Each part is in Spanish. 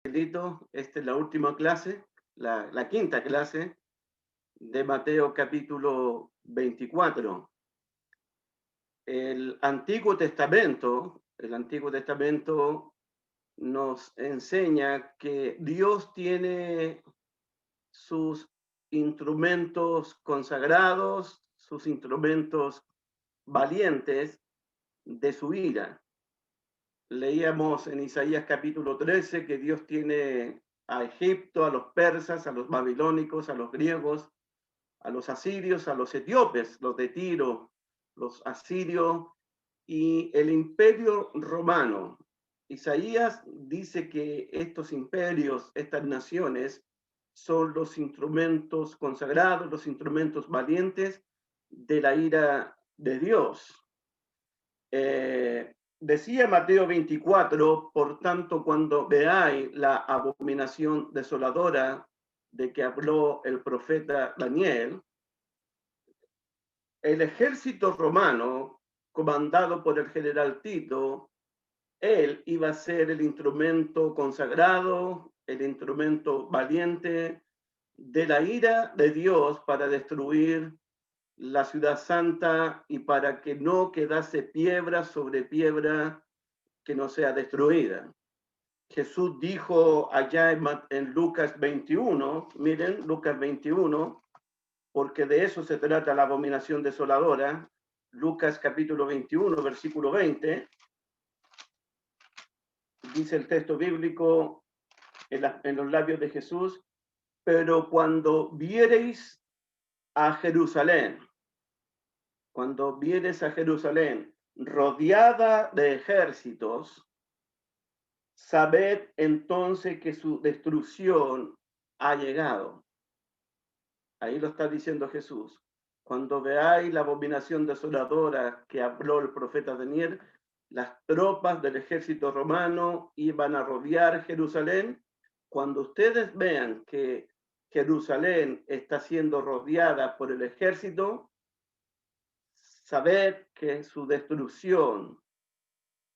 Esta es la última clase, la quinta clase de Mateo capítulo 24. El Antiguo Testamento nos enseña que Dios tiene sus instrumentos consagrados, sus instrumentos valientes de su ira. Leíamos en Isaías capítulo 13 que Dios tiene a Egipto, a los persas, a los babilónicos, a los griegos, a los asirios, a los etíopes, los de Tiro, los asirios y el imperio romano. Isaías dice que estos imperios, estas naciones, son los instrumentos consagrados, los instrumentos valientes de la ira de Dios. Decía Mateo 24, por tanto, cuando veáis la abominación desoladora de que habló el profeta Daniel, el ejército romano, comandado por el general Tito, él iba a ser el instrumento consagrado, el instrumento valiente de la ira de Dios para destruir la ciudad santa y para que no quedase piedra sobre piedra que no sea destruida. Jesús dijo allá en Lucas 21, miren, Lucas 21, porque de eso se trata la abominación desoladora. Lucas capítulo 21, versículo 20, dice el texto bíblico en los labios de Jesús, pero cuando viereis a Jerusalén, rodeada de ejércitos, sabed entonces que su destrucción ha llegado. Ahí lo está diciendo Jesús. Cuando veáis la abominación desoladora que habló el profeta Daniel, las tropas del ejército romano iban a rodear Jerusalén. Cuando ustedes vean que Jerusalén está siendo rodeada por el ejército, sabed que su destrucción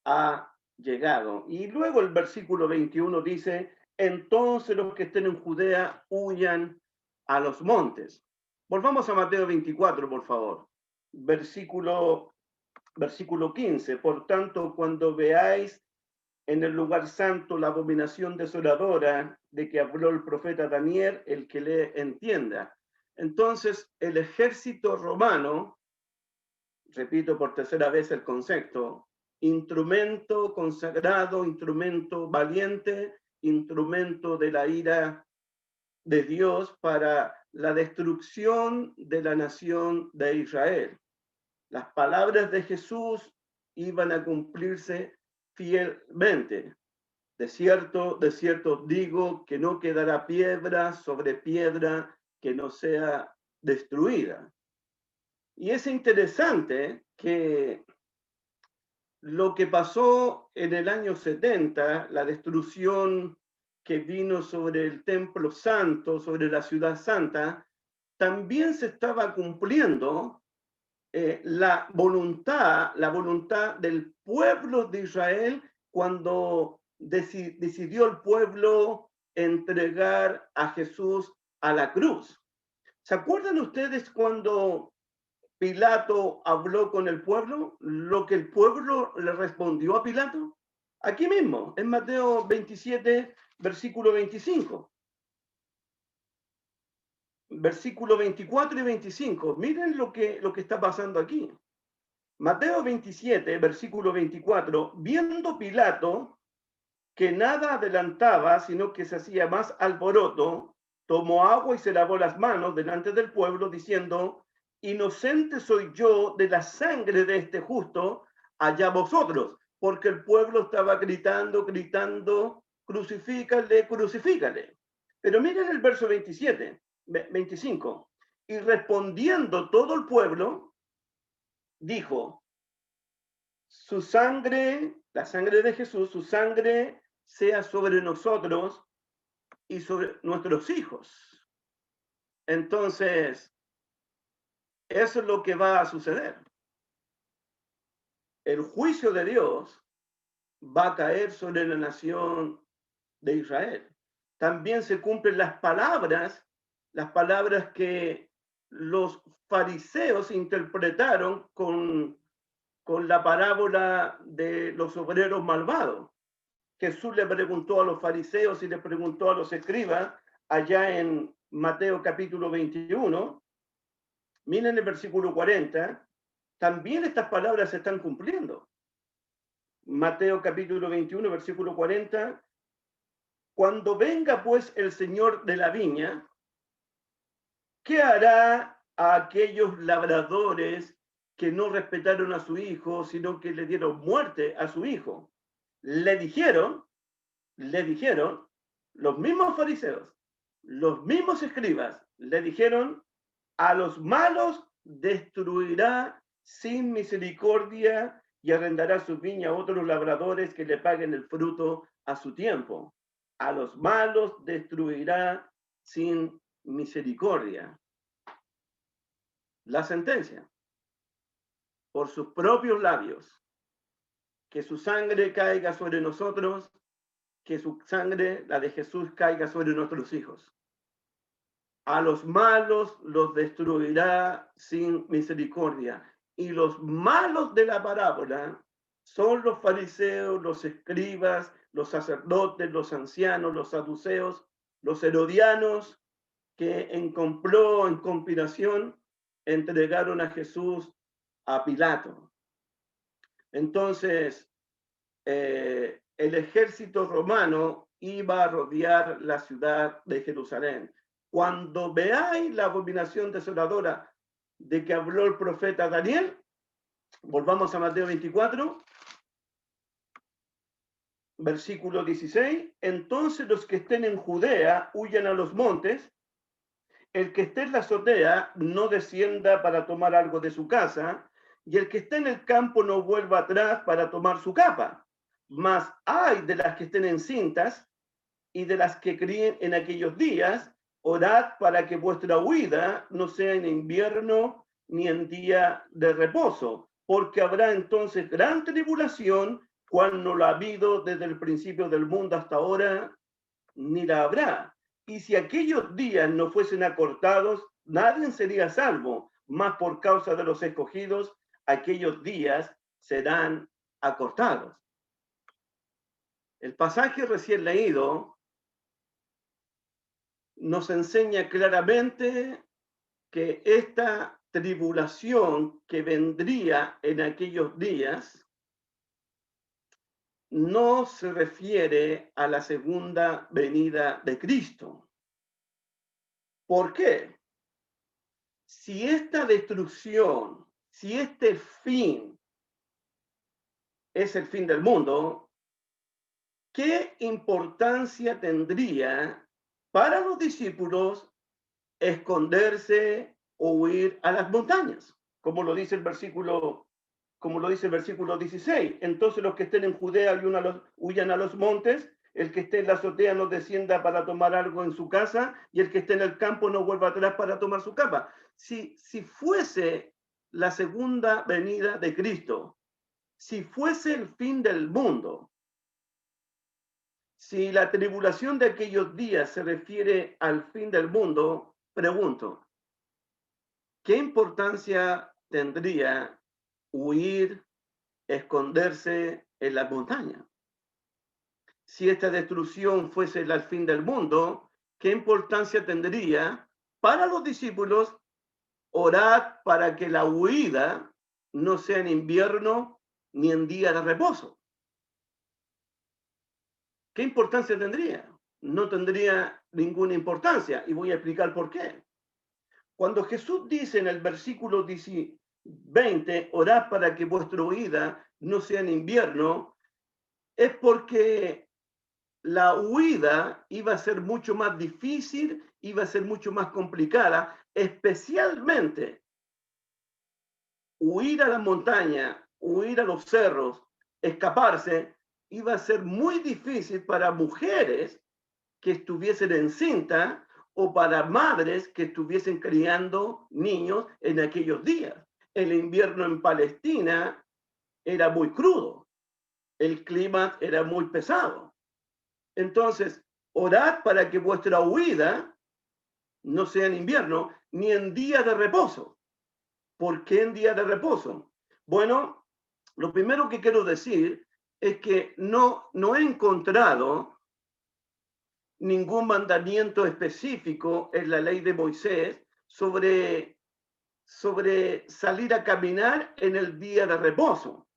ha llegado. Y luego el versículo 21 dice, entonces los que estén en Judea huyan a los montes. Volvamos a Mateo 24, por favor. Versículo 15. Por tanto, cuando veáis en el lugar santo la abominación desoladora de que habló el profeta Daniel, el que le entienda. Entonces, el ejército romano, repito por tercera vez el concepto, instrumento consagrado, instrumento valiente, instrumento de la ira de Dios para la destrucción de la nación de Israel. Las palabras de Jesús iban a cumplirse fielmente. De cierto digo que no quedará piedra sobre piedra que no sea destruida. Y es interesante que lo que pasó en el año 70, la destrucción que vino sobre el templo santo, sobre la ciudad santa, también se estaba cumpliendo la voluntad del pueblo de Israel cuando decidió el pueblo entregar a Jesús a la cruz. ¿Se acuerdan ustedes cuando Pilato habló con el pueblo? Lo que el pueblo le respondió a Pilato. Aquí mismo, en Mateo 27, versículo 25. Versículo 24 y 25. Miren lo que está pasando aquí. Mateo 27, versículo 24. Viendo Pilato que nada adelantaba, sino que se hacía más alboroto, tomó agua y se lavó las manos delante del pueblo, diciendo, inocente soy yo de la sangre de este justo, allá vosotros, porque el pueblo estaba gritando, crucifícale, crucifícale. Pero miren el verso 25. Y respondiendo todo el pueblo, dijo, su sangre, la sangre de Jesús, su sangre sea sobre nosotros y sobre nuestros hijos. Entonces, eso es lo que va a suceder. El juicio de Dios va a caer sobre la nación de Israel. También se cumplen las palabras que los fariseos interpretaron con la parábola de los obreros malvados. Jesús le preguntó a los fariseos y le preguntó a los escribas allá en Mateo capítulo 21. Miren el versículo 40. También estas palabras se están cumpliendo. Mateo capítulo 21, versículo 40. Cuando venga pues el Señor de la viña, ¿qué hará a aquellos labradores que no respetaron a su hijo, sino que le dieron muerte a su hijo? Le dijeron, los mismos fariseos, los mismos escribas, le dijeron, a los malos destruirá sin misericordia y arrendará su viña a otros labradores que le paguen el fruto a su tiempo. A los malos destruirá sin misericordia. La sentencia, por sus propios labios, que su sangre caiga sobre nosotros, que su sangre, la de Jesús, caiga sobre nuestros hijos. A los malos los destruirá sin misericordia. Y los malos de la parábola son los fariseos, los escribas, los sacerdotes, los ancianos, los saduceos, los herodianos, que en complot, en conspiración, entregaron a Jesús a Pilato. Entonces, el ejército romano iba a rodear la ciudad de Jerusalén. Cuando veáis la abominación desoladora de que habló el profeta Daniel, volvamos a Mateo 24, versículo 16, entonces los que estén en Judea huyan a los montes, el que esté en la azotea no descienda para tomar algo de su casa, y el que esté en el campo no vuelva atrás para tomar su capa. Mas hay de las que estén encintas y de las que críen en aquellos días, orad para que vuestra huida no sea en invierno ni en día de reposo, porque habrá entonces gran tribulación, cual no la ha habido desde el principio del mundo hasta ahora, ni la habrá. Y si aquellos días no fuesen acortados, nadie sería salvo, mas por causa de los escogidos, aquellos días serán acortados. El pasaje recién leído nos enseña claramente que esta tribulación que vendría en aquellos días no se refiere a la segunda venida de Cristo. ¿Por qué? Si esta destrucción, si este fin es el fin del mundo, ¿qué importancia tendría para los discípulos esconderse o huir a las montañas? Como lo dice el versículo 16. Entonces los que estén en Judea huyan a los montes, el que esté en la azotea no descienda para tomar algo en su casa, y el que esté en el campo no vuelva atrás para tomar su capa. Si fuese la segunda venida de Cristo, si fuese el fin del mundo, si la tribulación de aquellos días se refiere al fin del mundo, pregunto, ¿qué importancia tendría huir, esconderse en la montaña? Si esta destrucción fuese el fin del mundo, ¿qué importancia tendría para los discípulos orar para que la huida no sea en invierno ni en día de reposo? ¿Qué importancia tendría? No tendría ninguna importancia, y voy a explicar por qué. Cuando Jesús dice en el versículo 20, orad para que vuestra huida no sea en invierno, es porque la huida iba a ser mucho más difícil, iba a ser mucho más complicada, especialmente huir a la montaña, huir a los cerros, escaparse, iba a ser muy difícil para mujeres que estuviesen encintas o para madres que estuviesen criando niños en aquellos días. El invierno en Palestina era muy crudo, el clima era muy pesado. Entonces, orad para que vuestra huida no sea en invierno, ni en día de reposo. ¿Por qué en día de reposo? Bueno, lo primero que quiero decir es que no he encontrado ningún mandamiento específico en la ley de Moisés sobre salir a caminar en el día de reposo.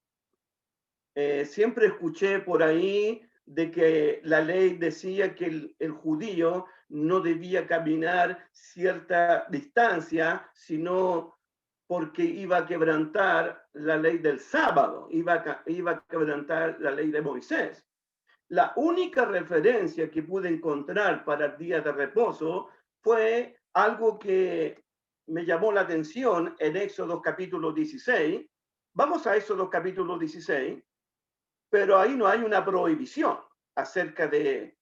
Siempre escuché por ahí de que la ley decía que el judío no debía caminar cierta distancia, sino porque iba a quebrantar la ley del sábado, iba a quebrantar la ley de Moisés. La única referencia que pude encontrar para el día de reposo fue algo que me llamó la atención en Éxodo capítulo 16. Vamos a Éxodo capítulo 16, pero ahí no hay una prohibición acerca de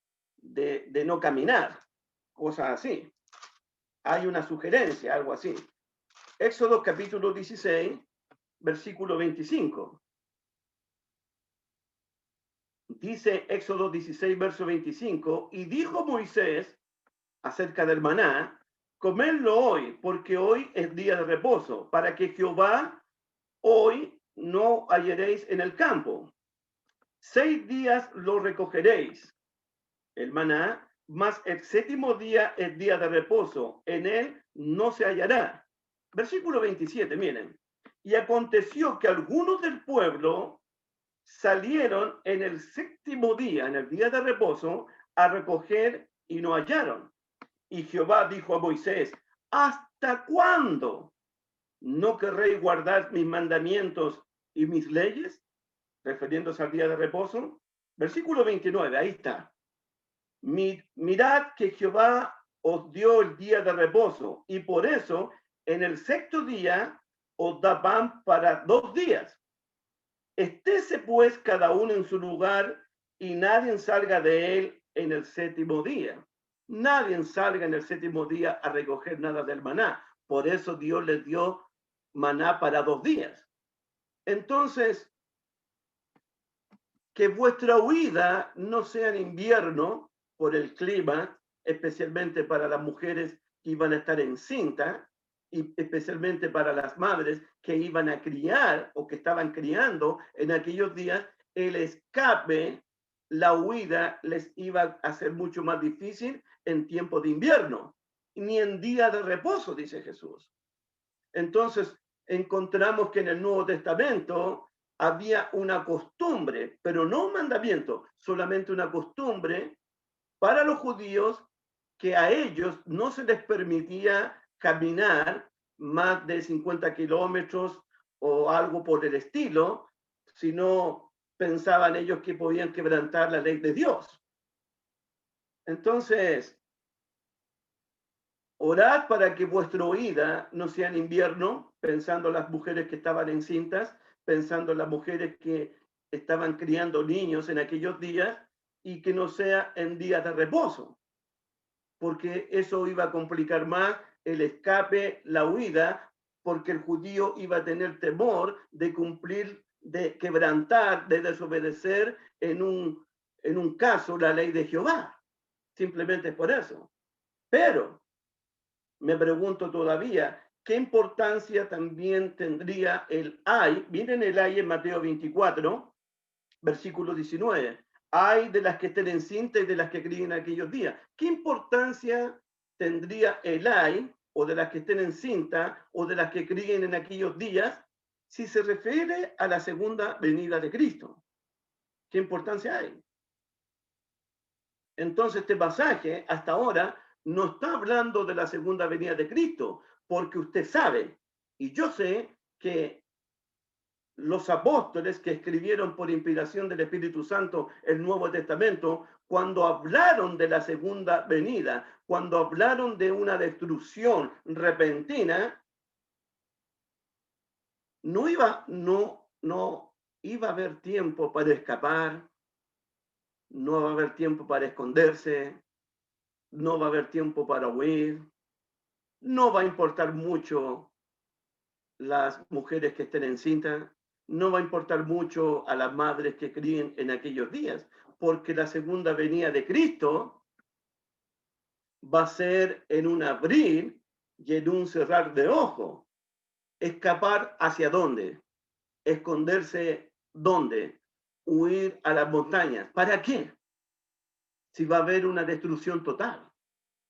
no caminar, cosas así. Hay una sugerencia, algo así. Éxodo capítulo 16, versículo 25. Dice Éxodo 16, verso 25, y dijo Moisés acerca del maná, comedlo hoy, porque hoy es día de reposo, para que Jehová hoy no hallaréis en el campo. 6 días lo recogeréis, el maná, mas el séptimo día es día de reposo, en él no se hallará. Versículo 27, miren. Y aconteció que algunos del pueblo salieron en el séptimo día, en el día de reposo, a recoger y no hallaron. Y Jehová dijo a Moisés, ¿hasta cuándo no querréis guardar mis mandamientos y mis leyes? Refiriéndose al día de reposo. Versículo 29, ahí está. Mirad que Jehová os dio el día de reposo, y por eso en el sexto día os da pan para 2 días. Estése pues cada uno en su lugar, y nadie salga de él en el séptimo día. Nadie salga en el séptimo día a recoger nada del maná. Por eso Dios les dio maná para 2 días. Entonces, que vuestra huida no sea en invierno por el clima, especialmente para las mujeres que iban a estar encintas, y especialmente para las madres que iban a criar o que estaban criando en aquellos días, el escape, la huida les iba a ser mucho más difícil en tiempo de invierno, ni en día de reposo, dice Jesús. Entonces, encontramos que en el Nuevo Testamento había una costumbre, pero no un mandamiento, solamente una costumbre para los judíos, que a ellos no se les permitía caminar más de 50 kilómetros o algo por el estilo, sino pensaban ellos que podían quebrantar la ley de Dios. Entonces, orad para que vuestra huida no sea en invierno, pensando en las mujeres que estaban encintas, pensando en las mujeres que estaban criando niños en aquellos días, y que no sea en días de reposo, porque eso iba a complicar más el escape, la huida, porque el judío iba a tener temor de cumplir, de quebrantar, de desobedecer en un caso la ley de Jehová. Simplemente por eso. Pero me pregunto todavía, ¿qué importancia también tendría el ay? Miren el ay en Mateo 24, versículo 19. Ay de las que estén encintas y de las que críen aquellos días. ¿Qué importancia tendría el ay, o de las que estén encintas, o de las que críen en aquellos días, si se refiere a la segunda venida de Cristo? ¿Qué importancia hay? Entonces, este pasaje hasta ahora no está hablando de la segunda venida de Cristo, porque usted sabe, y yo sé, que los apóstoles que escribieron por inspiración del Espíritu Santo el Nuevo Testamento, cuando hablaron de la segunda venida, cuando hablaron de una destrucción repentina, no iba a haber tiempo para escapar, no va a haber tiempo para esconderse, no va a haber tiempo para huir, no va a importar mucho las mujeres que estén encintas, no va a importar mucho a las madres que críen en aquellos días, porque la segunda venida de Cristo va a ser en un abrir y en un cerrar de ojo. ¿Escapar hacia dónde? ¿Esconderse dónde? Huir a las montañas. ¿Para qué? Si va a haber una destrucción total.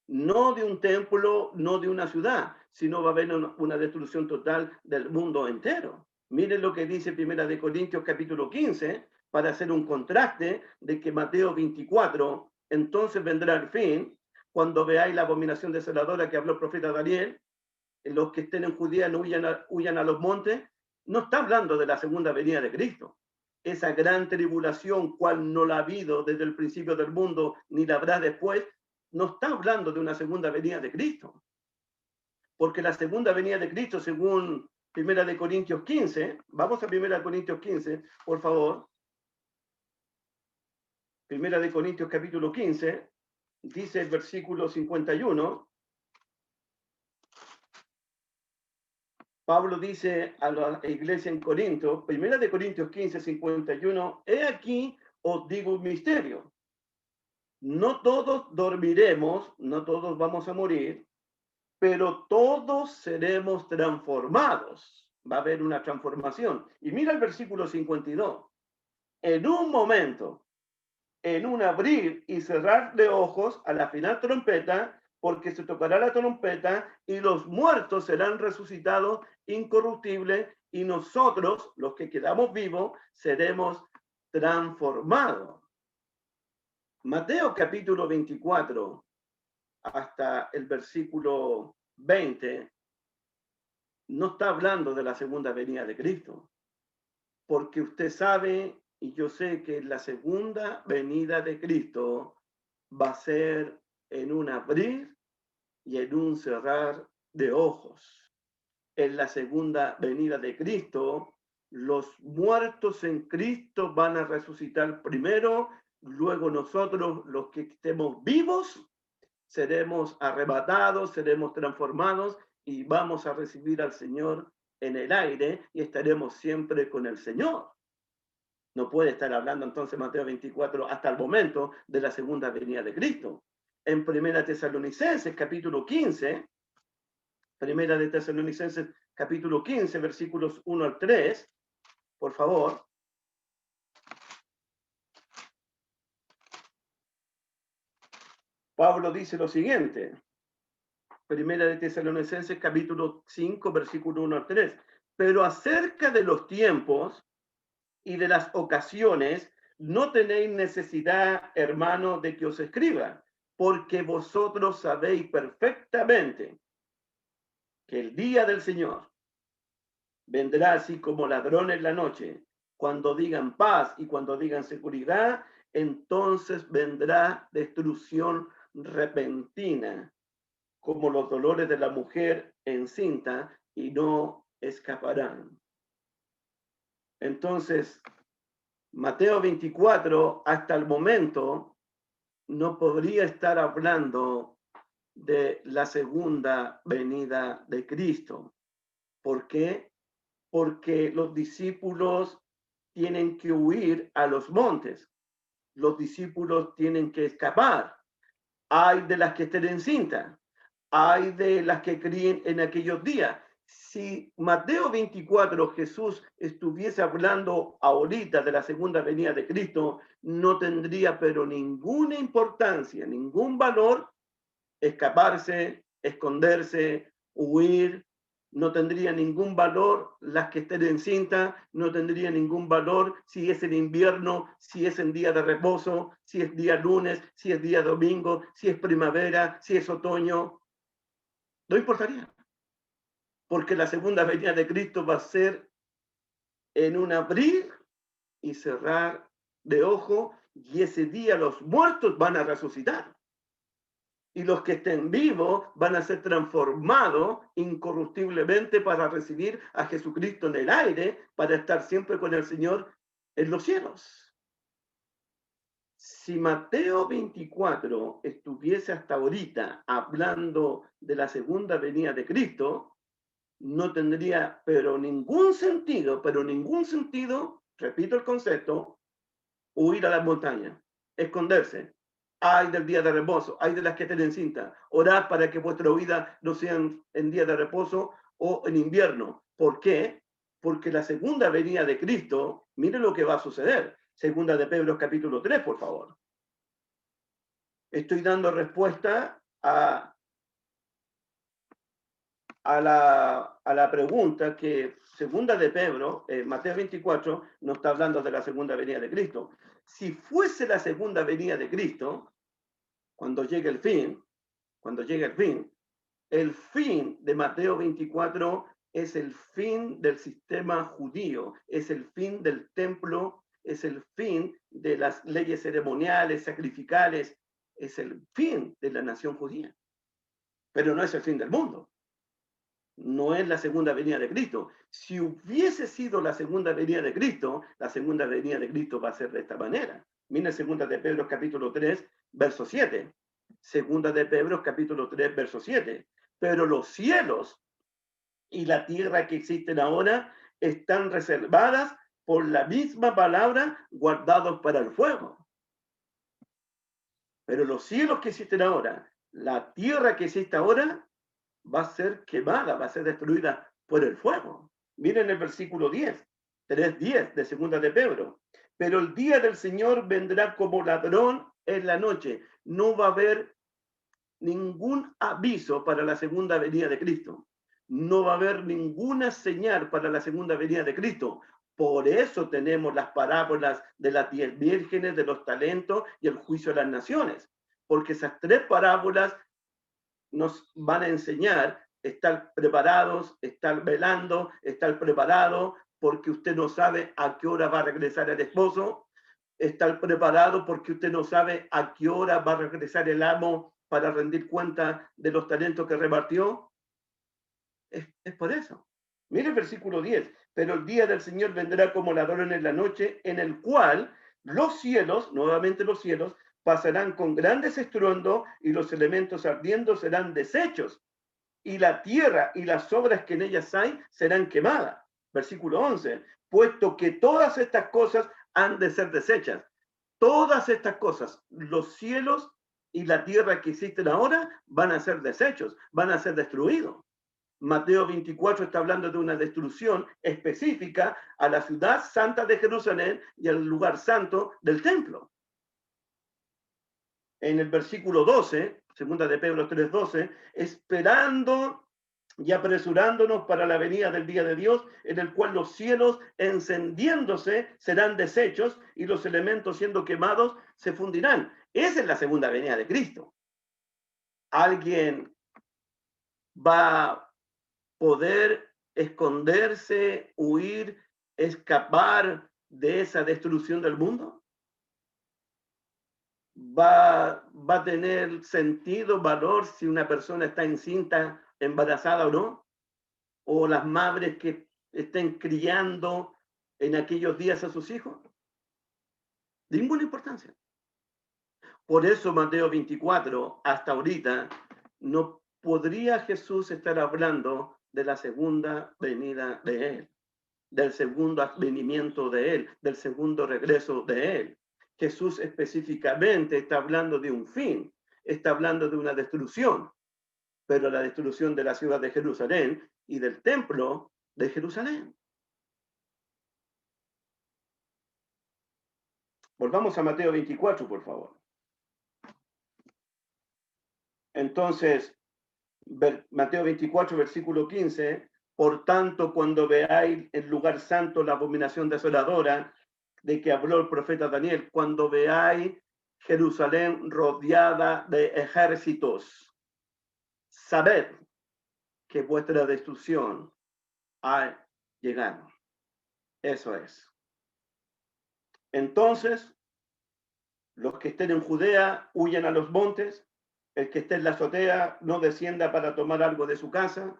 No de un templo, no de una ciudad, sino va a haber una destrucción total del mundo entero. Miren lo que dice Primera de Corintios capítulo 15, para hacer un contraste de que Mateo 24, entonces vendrá el fin, cuando veáis la abominación desoladora que habló el profeta Daniel, los que estén en Judea no huyan a los montes, no está hablando de la segunda venida de Cristo. Esa gran tribulación, cual no la ha habido desde el principio del mundo, ni la habrá después, no está hablando de una segunda venida de Cristo. Porque la segunda venida de Cristo, según Primera de Corintios 15, vamos a Primera de Corintios 15, por favor. Primera de Corintios capítulo 15, dice el versículo 51, Pablo dice a la iglesia en Corinto, Primera de Corintios 15, 51, he aquí os digo un misterio. No todos dormiremos, no todos vamos a morir, pero todos seremos transformados. Va a haber una transformación. Y mira el versículo 52. En un momento, en un abrir y cerrar de ojos, a la final trompeta, porque se tocará la trompeta y los muertos serán resucitados incorruptibles y nosotros, los que quedamos vivos, seremos transformados. Mateo capítulo 24 hasta el versículo 20 no está hablando de la segunda venida de Cristo, porque usted sabe y yo sé que la segunda venida de Cristo va a ser en un abrir y en un cerrar de ojos. En la segunda venida de Cristo, los muertos en Cristo van a resucitar primero, luego nosotros, los que estemos vivos, seremos arrebatados, seremos transformados y vamos a recibir al Señor en el aire y estaremos siempre con el Señor. No puede estar hablando entonces Mateo 24 hasta el momento de la segunda venida de Cristo. En Primera Tesalonicenses capítulo 15, Primera de Tesalonicenses capítulo 15, versículos 1 al 3, por favor. Pablo dice lo siguiente, Primera de Tesalonicenses capítulo 5, versículo 1 al 3. Pero acerca de los tiempos y de las ocasiones, no tenéis necesidad, hermano, de que os escriba, porque vosotros sabéis perfectamente que el día del Señor vendrá así como ladrón en la noche. Cuando digan paz y cuando digan seguridad, entonces vendrá destrucción repentina, como los dolores de la mujer encinta, y no escaparán. Entonces, Mateo 24, hasta el momento, no podría estar hablando de la segunda venida de Cristo. ¿Por qué? Porque los discípulos tienen que huir a los montes. Los discípulos tienen que escapar. Hay de las que estén encinta. Hay de las que críen en aquellos días. Si Mateo 24 Jesús estuviese hablando ahorita de la segunda venida de Cristo, no tendría pero ninguna importancia, ningún valor escaparse, esconderse, huir, no tendría ningún valor las que estén en cinta, no tendría ningún valor si es en invierno, si es en día de reposo, si es día lunes, si es día domingo, si es primavera, si es otoño, no importaría, porque la segunda venida de Cristo va a ser en un abrir y cerrar de ojo, y ese día los muertos van a resucitar. Y los que estén vivos van a ser transformados incorruptiblemente para recibir a Jesucristo en el aire, para estar siempre con el Señor en los cielos. Si Mateo 24 estuviese hasta ahorita hablando de la segunda venida de Cristo, no tendría pero ningún sentido, repito el concepto, huir a las montañas. esconderse. Ay del día de reposo, ay de las que tienen cinta. Orad para que vuestra vida no sea en día de reposo o en invierno. ¿Por qué? Porque la segunda venida de Cristo, mire lo que va a suceder. Segunda de Pedro capítulo 3, por favor. Estoy dando respuesta a la pregunta que segunda de Pedro, Mateo 24, no está hablando de la segunda venida de Cristo. Si fuese la segunda venida de Cristo, cuando llegue el fin, el fin de Mateo 24 es el fin del sistema judío, es el fin del templo, es el fin de las leyes ceremoniales, sacrificales, es el fin de la nación judía. Pero no es el fin del mundo. No es la segunda venida de Cristo. Si hubiese sido la segunda venida de Cristo, la segunda venida de Cristo va a ser de esta manera. Mira segunda de Pedro capítulo 3, verso 7. Segunda de Pedro capítulo 3, verso 7. Pero los cielos y la tierra que existen ahora están reservadas por la misma palabra, guardados para el fuego. Pero los cielos que existen ahora, la tierra que existe ahora, va a ser quemada, va a ser destruida por el fuego. Miren el versículo 10, 3:10 de segunda de Pedro. Pero el día del Señor vendrá como ladrón en la noche. No va a haber ningún aviso para la segunda venida de Cristo. No va a haber ninguna señal para la segunda venida de Cristo. Por eso tenemos las parábolas de las 10 vírgenes, de los talentos y el juicio de las naciones. Porque esas 3 parábolas nos van a enseñar estar preparados, estar velando, estar preparado, porque usted no sabe a qué hora va a regresar el esposo, estar preparado porque usted no sabe a qué hora va a regresar el amo para rendir cuenta de los talentos que repartió. Es por eso. Mire el versículo 10. Pero el día del Señor vendrá como ladrón en la noche, en el cual los cielos, nuevamente los cielos, pasarán con grandes estruendos y los elementos ardiendo serán deshechos y la tierra y las obras que en ellas hay serán quemadas. Versículo 11. Puesto que todas estas cosas han de ser deshechas. Todas estas cosas, los cielos y la tierra que existen ahora van a ser deshechos, van a ser destruidos. Mateo 24 está hablando de una destrucción específica a la ciudad santa de Jerusalén y al lugar santo del templo. En el versículo 12, segunda de Pedro 3:12, esperando y apresurándonos para la venida del día de Dios, en el cual los cielos encendiéndose serán deshechos y los elementos siendo quemados se fundirán. Esa es la segunda venida de Cristo. ¿Alguien va a poder esconderse, huir, escapar de esa destrucción del mundo? ¿Va a tener sentido, valor si una persona está encinta, embarazada o no? ¿O las madres que estén criando en aquellos días a sus hijos? Ninguna importancia. Por eso Mateo 24, hasta ahorita, no podría Jesús estar hablando de la segunda venida de Él, del segundo advenimiento de Él, del segundo regreso de Él. Jesús específicamente está hablando de un fin, está hablando de una destrucción, pero la destrucción de la ciudad de Jerusalén y del templo de Jerusalén. Volvamos a Mateo 24, por favor. Entonces, Mateo 24, versículo 15, por tanto, cuando veáis el lugar santo la abominación desoladora de que habló el profeta Daniel, cuando veáis Jerusalén rodeada de ejércitos, sabed que vuestra destrucción ha llegado. Eso es. Entonces, los que estén en Judea huyan a los montes, el que esté en la azotea no descienda para tomar algo de su casa,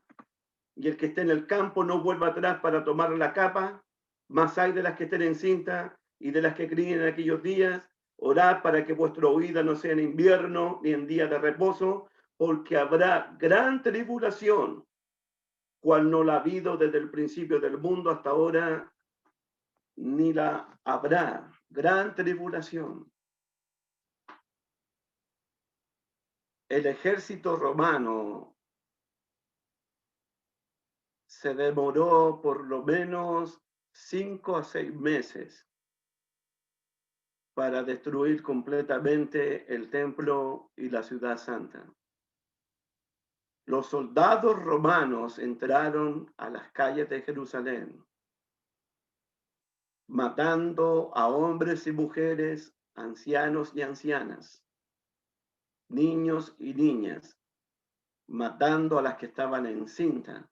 y el que esté en el campo no vuelva atrás para tomar la capa, más hay de las que estén encinta y de las que críen en aquellos días. Orad para que vuestra huida no sea en invierno ni en día de reposo, porque habrá gran tribulación, cual no la ha habido desde el principio del mundo hasta ahora, ni la habrá. Gran tribulación. el ejército romano se demoró por lo menos 5 a 6 meses para destruir completamente el templo y la ciudad santa. Los soldados romanos entraron a las calles de Jerusalén, matando a hombres y mujeres, ancianos y ancianas, niños y niñas, matando a las que estaban encinta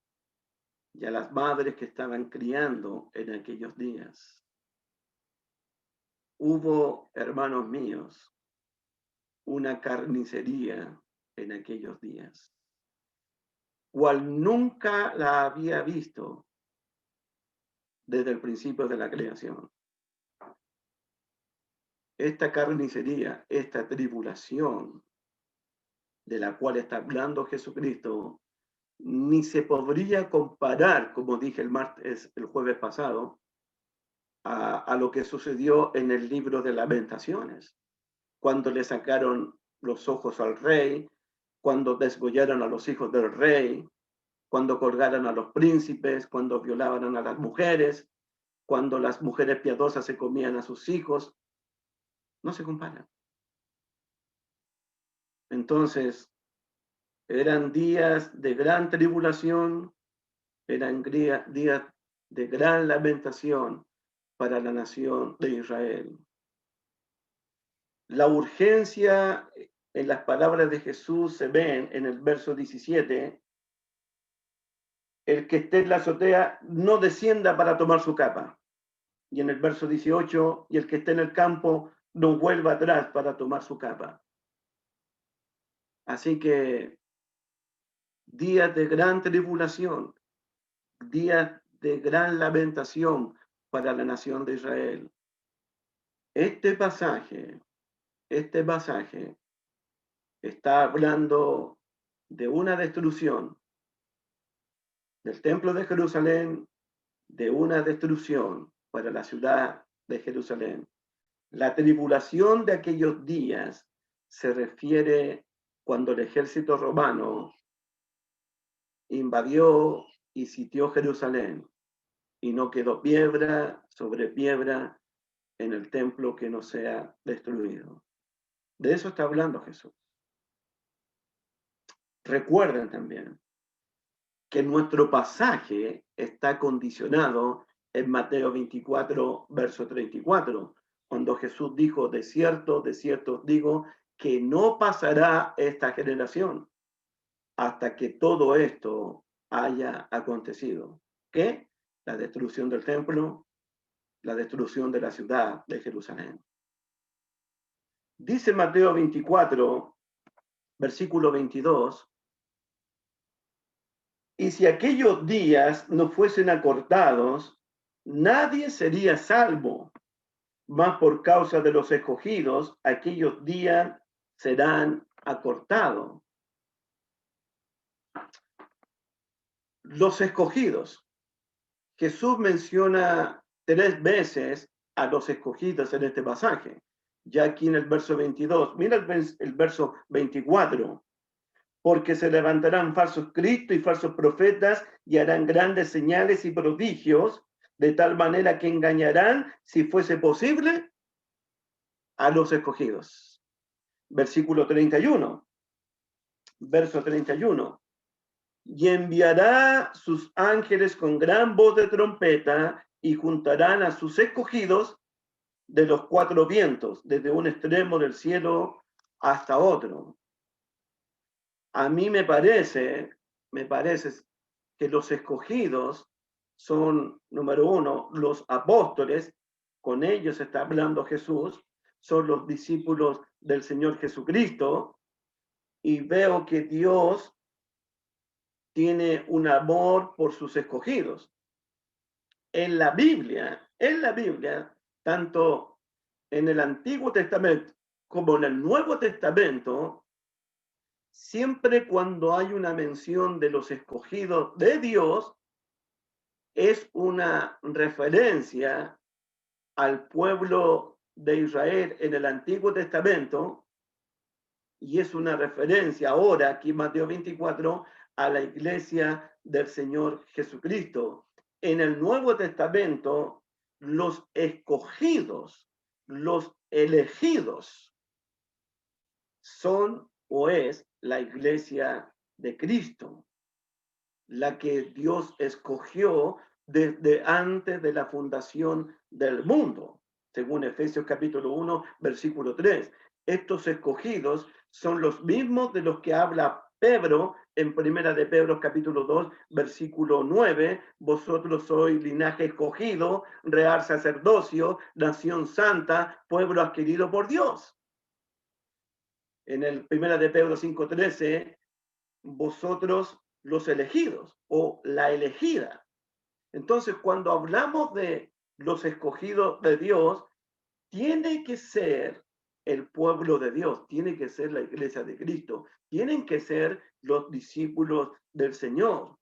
y a las madres que estaban criando en aquellos días. Hubo, hermanos míos, una carnicería en aquellos días, cual nunca la había visto desde el principio de la creación. Esta carnicería, esta tribulación de la cual está hablando Jesucristo, ni se podría comparar, como dije el jueves pasado, a lo que sucedió en el libro de Lamentaciones, cuando le sacaron los ojos al rey, cuando desgollaron a los hijos del rey, cuando colgaron a los príncipes, cuando violaban a las mujeres, cuando las mujeres piadosas se comían a sus hijos. No se comparan. Entonces, eran días de gran tribulación, eran días de gran lamentación para la nación de Israel. La urgencia en las palabras de Jesús se ven en el verso 17. El que esté en la azotea no descienda para tomar su capa. Y en el verso 18, y el que esté en el campo no vuelva atrás para tomar su capa. Así que días de gran tribulación, días de gran lamentación para la nación de Israel. Este pasaje está hablando de una destrucción del templo de Jerusalén, de una destrucción para la ciudad de Jerusalén. La tribulación de aquellos días se refiere cuando el ejército romano invadió y sitió Jerusalén y no quedó piedra sobre piedra en el templo que no sea destruido. De eso está hablando Jesús. Recuerden también que nuestro pasaje está condicionado en Mateo 24, verso 34, cuando Jesús dijo, de cierto os digo, que no pasará esta generación hasta que todo esto haya acontecido. ¿Qué? La destrucción del templo, la destrucción de la ciudad de Jerusalén. Dice Mateo 24, versículo 22, y si aquellos días no fuesen acortados, nadie sería salvo, mas por causa de los escogidos, aquellos días serán acortados. Los escogidos. Jesús menciona 3 veces a los escogidos en este pasaje. Ya aquí en el verso 22, mira el verso 24. Porque se levantarán falsos cristos y falsos profetas y harán grandes señales y prodigios, de tal manera que engañarán, si fuese posible, a los escogidos. Versículo 31. Verso 31. Y enviará sus ángeles con gran voz de trompeta y juntarán a sus escogidos de los 4 vientos, desde un extremo del cielo hasta otro. A mí me parece que los escogidos son, número 1, los apóstoles, con ellos está hablando Jesús, son los discípulos del Señor Jesucristo, y veo que Dios tiene un amor por sus escogidos. En la Biblia, tanto en el Antiguo Testamento como en el Nuevo Testamento, siempre cuando hay una mención de los escogidos de Dios, es una referencia al pueblo de Israel en el Antiguo Testamento y es una referencia ahora, aquí en Mateo 24, a la iglesia del Señor Jesucristo. En el Nuevo Testamento, los escogidos, los elegidos, son o es la iglesia de Cristo, la que Dios escogió desde antes de la fundación del mundo, según Efesios capítulo 1, versículo 3. Estos escogidos son los mismos de los que habla Pedro en primera de Pedro capítulo 2, versículo 9. Vosotros sois linaje escogido, real sacerdocio, nación santa, pueblo adquirido por Dios. En el primera de Pedro 5:13, vosotros los elegidos o la elegida. Entonces, cuando hablamos de los escogidos de Dios, tiene que ser el pueblo de Dios, tiene que ser la iglesia de Cristo, tienen que ser los discípulos del Señor.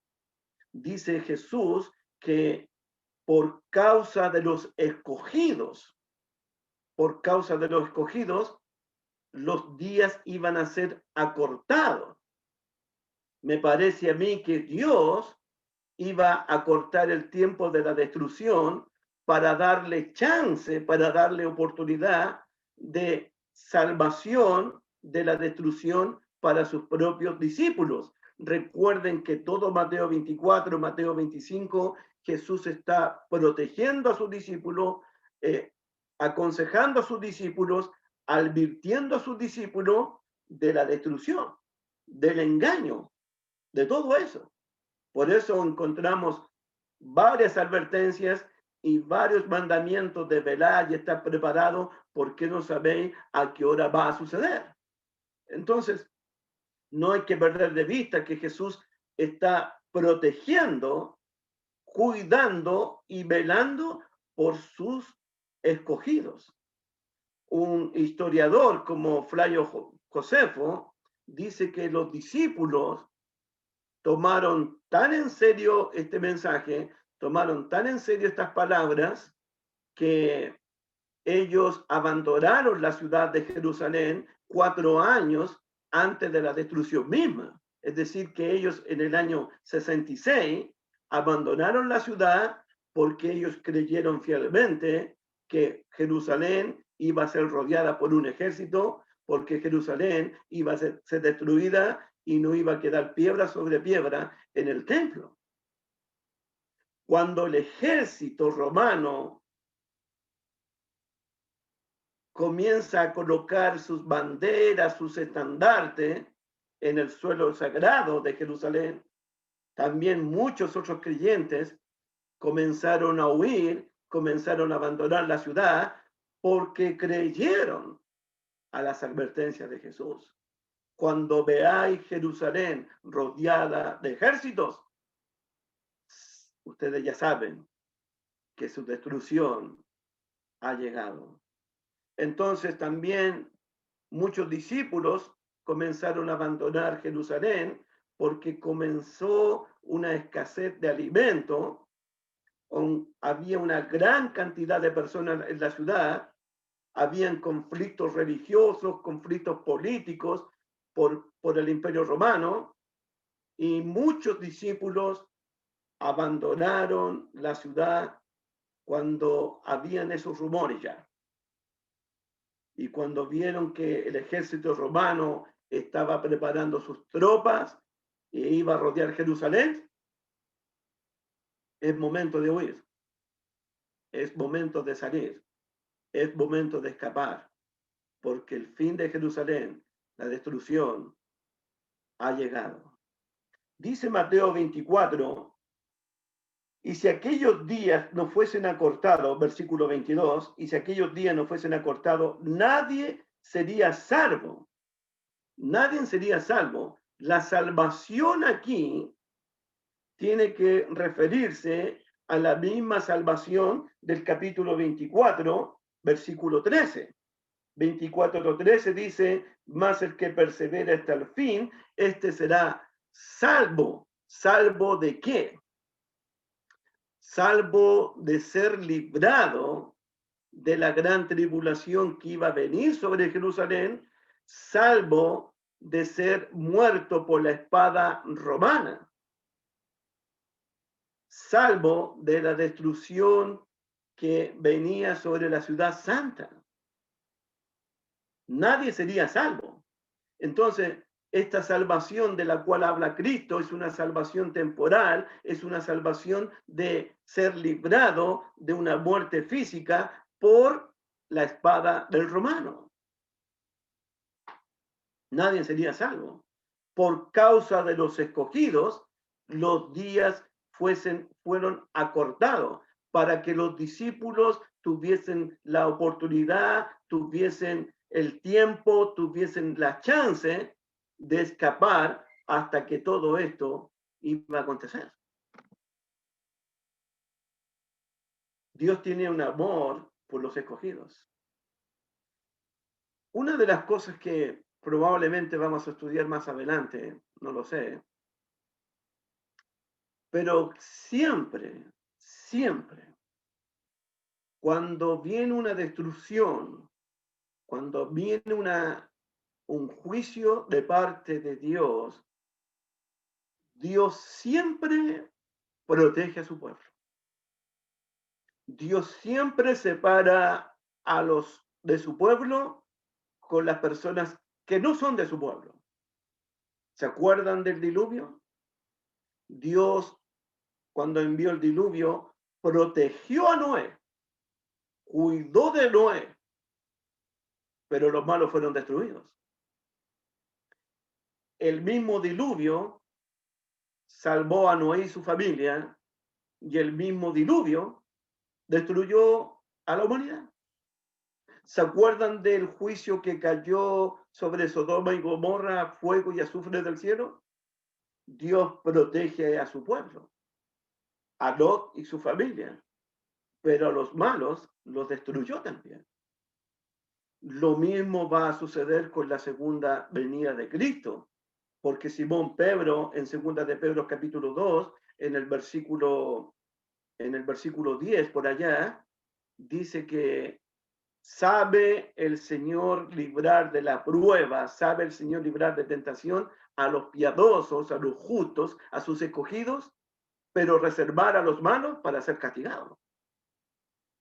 Dice Jesús que por causa de los escogidos, los días iban a ser acortados. Me parece a mí que Dios iba a cortar el tiempo de la destrucción para darle chance, para darle oportunidad de salvación de la destrucción para sus propios discípulos. Recuerden que todo Mateo 24, Mateo 25, Jesús está protegiendo a sus discípulos, aconsejando a sus discípulos, advirtiendo a sus discípulos de la destrucción, del engaño, de todo eso. Por eso encontramos varias advertencias y varios mandamientos de velar y estar preparado, porque no sabéis a qué hora va a suceder. Entonces, no hay que perder de vista que Jesús está protegiendo, cuidando y velando por sus escogidos. Un historiador como Flavio Josefo dice que los discípulos tomaron tan en serio este mensaje, tomaron tan en serio estas palabras, que ellos abandonaron la ciudad de Jerusalén 4 años antes de la destrucción misma. Es decir, que ellos en el año 66 abandonaron la ciudad porque ellos creyeron fielmente que Jerusalén iba a ser rodeada por un ejército, porque Jerusalén iba a ser destruida y no iba a quedar piedra sobre piedra en el templo. Cuando el ejército romano comienza a colocar sus banderas, sus estandartes en el suelo sagrado de Jerusalén, también muchos otros creyentes comenzaron a huir, comenzaron a abandonar la ciudad porque creyeron a las advertencias de Jesús. Cuando veáis Jerusalén rodeada de ejércitos, ustedes ya saben que su destrucción ha llegado. Entonces también muchos discípulos comenzaron a abandonar Jerusalén porque comenzó una escasez de alimento. Había una gran cantidad de personas en la ciudad, habían conflictos religiosos, conflictos políticos por el Imperio Romano, y muchos discípulos abandonaron la ciudad cuando habían esos rumores ya. Y cuando vieron que el ejército romano estaba preparando sus tropas e iba a rodear Jerusalén, es momento de huir, es momento de salir, es momento de escapar, porque el fin de Jerusalén, la destrucción, ha llegado. Dice Mateo 24, y si aquellos días no fuesen acortados, versículo 22, y si aquellos días no fuesen acortados, nadie sería salvo. Nadie sería salvo. La salvación aquí tiene que referirse a la misma salvación del capítulo 24, versículo 13. 24:13 dice, mas el que persevera hasta el fin, este será salvo. ¿Salvo de qué? Salvo de ser librado de la gran tribulación que iba a venir sobre Jerusalén, salvo de ser muerto por la espada romana, salvo de la destrucción que venía sobre la ciudad santa. Nadie sería salvo. Entonces, esta salvación de la cual habla Cristo es una salvación temporal, es una salvación de ser librado de una muerte física por la espada del romano. Nadie sería salvo. Por causa de los escogidos, los días fueron acortados para que los discípulos tuviesen la oportunidad, tuviesen el tiempo, tuviesen la chance de escapar hasta que todo esto iba a acontecer. Dios tiene un amor por los escogidos. Una de las cosas que probablemente vamos a estudiar más adelante, no lo sé, pero siempre, cuando viene una destrucción, cuando viene un juicio de parte de Dios, Dios siempre protege a su pueblo. Dios siempre separa a los de su pueblo con las personas que no son de su pueblo. ¿Se acuerdan del diluvio? Dios, cuando envió el diluvio, protegió a Noé, cuidó de Noé, pero los malos fueron destruidos. El mismo diluvio salvó a Noé y su familia, y el mismo diluvio destruyó a la humanidad. ¿Se acuerdan del juicio que cayó sobre Sodoma y Gomorra, fuego y azufre del cielo? Dios protege a su pueblo, a Lot y su familia, pero a los malos los destruyó también. Lo mismo va a suceder con la segunda venida de Cristo, porque Simón Pedro, en segunda de Pedro capítulo 2, en el versículo 10 por allá, dice que sabe el Señor librar de la prueba, sabe el Señor librar de tentación a los piadosos, a los justos, a sus escogidos, pero reservar a los malos para ser castigados.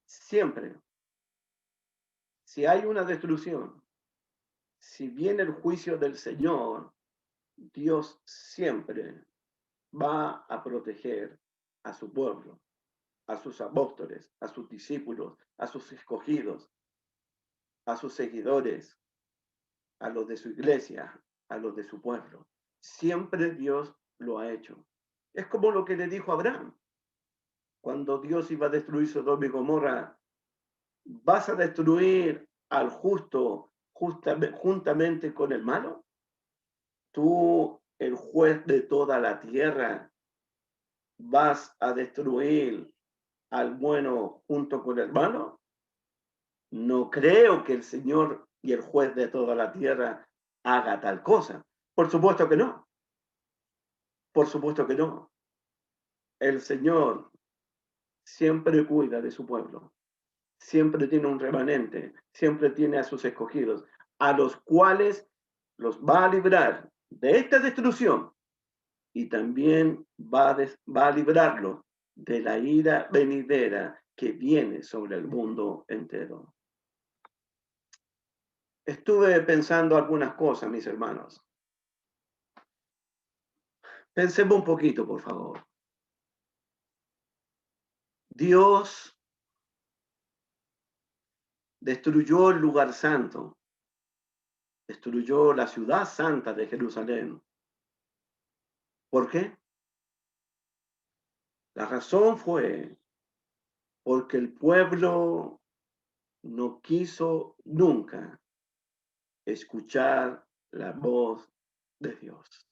Siempre. Si hay una destrucción, si viene el juicio del Señor, Dios siempre va a proteger a su pueblo, a sus apóstoles, a sus discípulos, a sus escogidos, a sus seguidores, a los de su iglesia, a los de su pueblo. Siempre Dios lo ha hecho. Es como lo que le dijo a Abraham. Cuando Dios iba a destruir Sodoma y Gomorra, ¿vas a destruir al justo juntamente con el malo? Tú, el juez de toda la tierra, ¿vas a destruir al bueno junto con el malo? No creo que el Señor y el juez de toda la tierra haga tal cosa. Por supuesto que no. Por supuesto que no. El Señor siempre cuida de su pueblo. Siempre tiene un remanente. Siempre tiene a sus escogidos, a los cuales los va a librar de esta destrucción y también va a librarlos de la ira venidera que viene sobre el mundo entero. Estuve pensando algunas cosas, mis hermanos. Pensemos un poquito, por favor. Dios destruyó el lugar santo, destruyó la ciudad santa de Jerusalén. ¿Por qué? La razón fue porque el pueblo no quiso nunca escuchar la voz de Dios.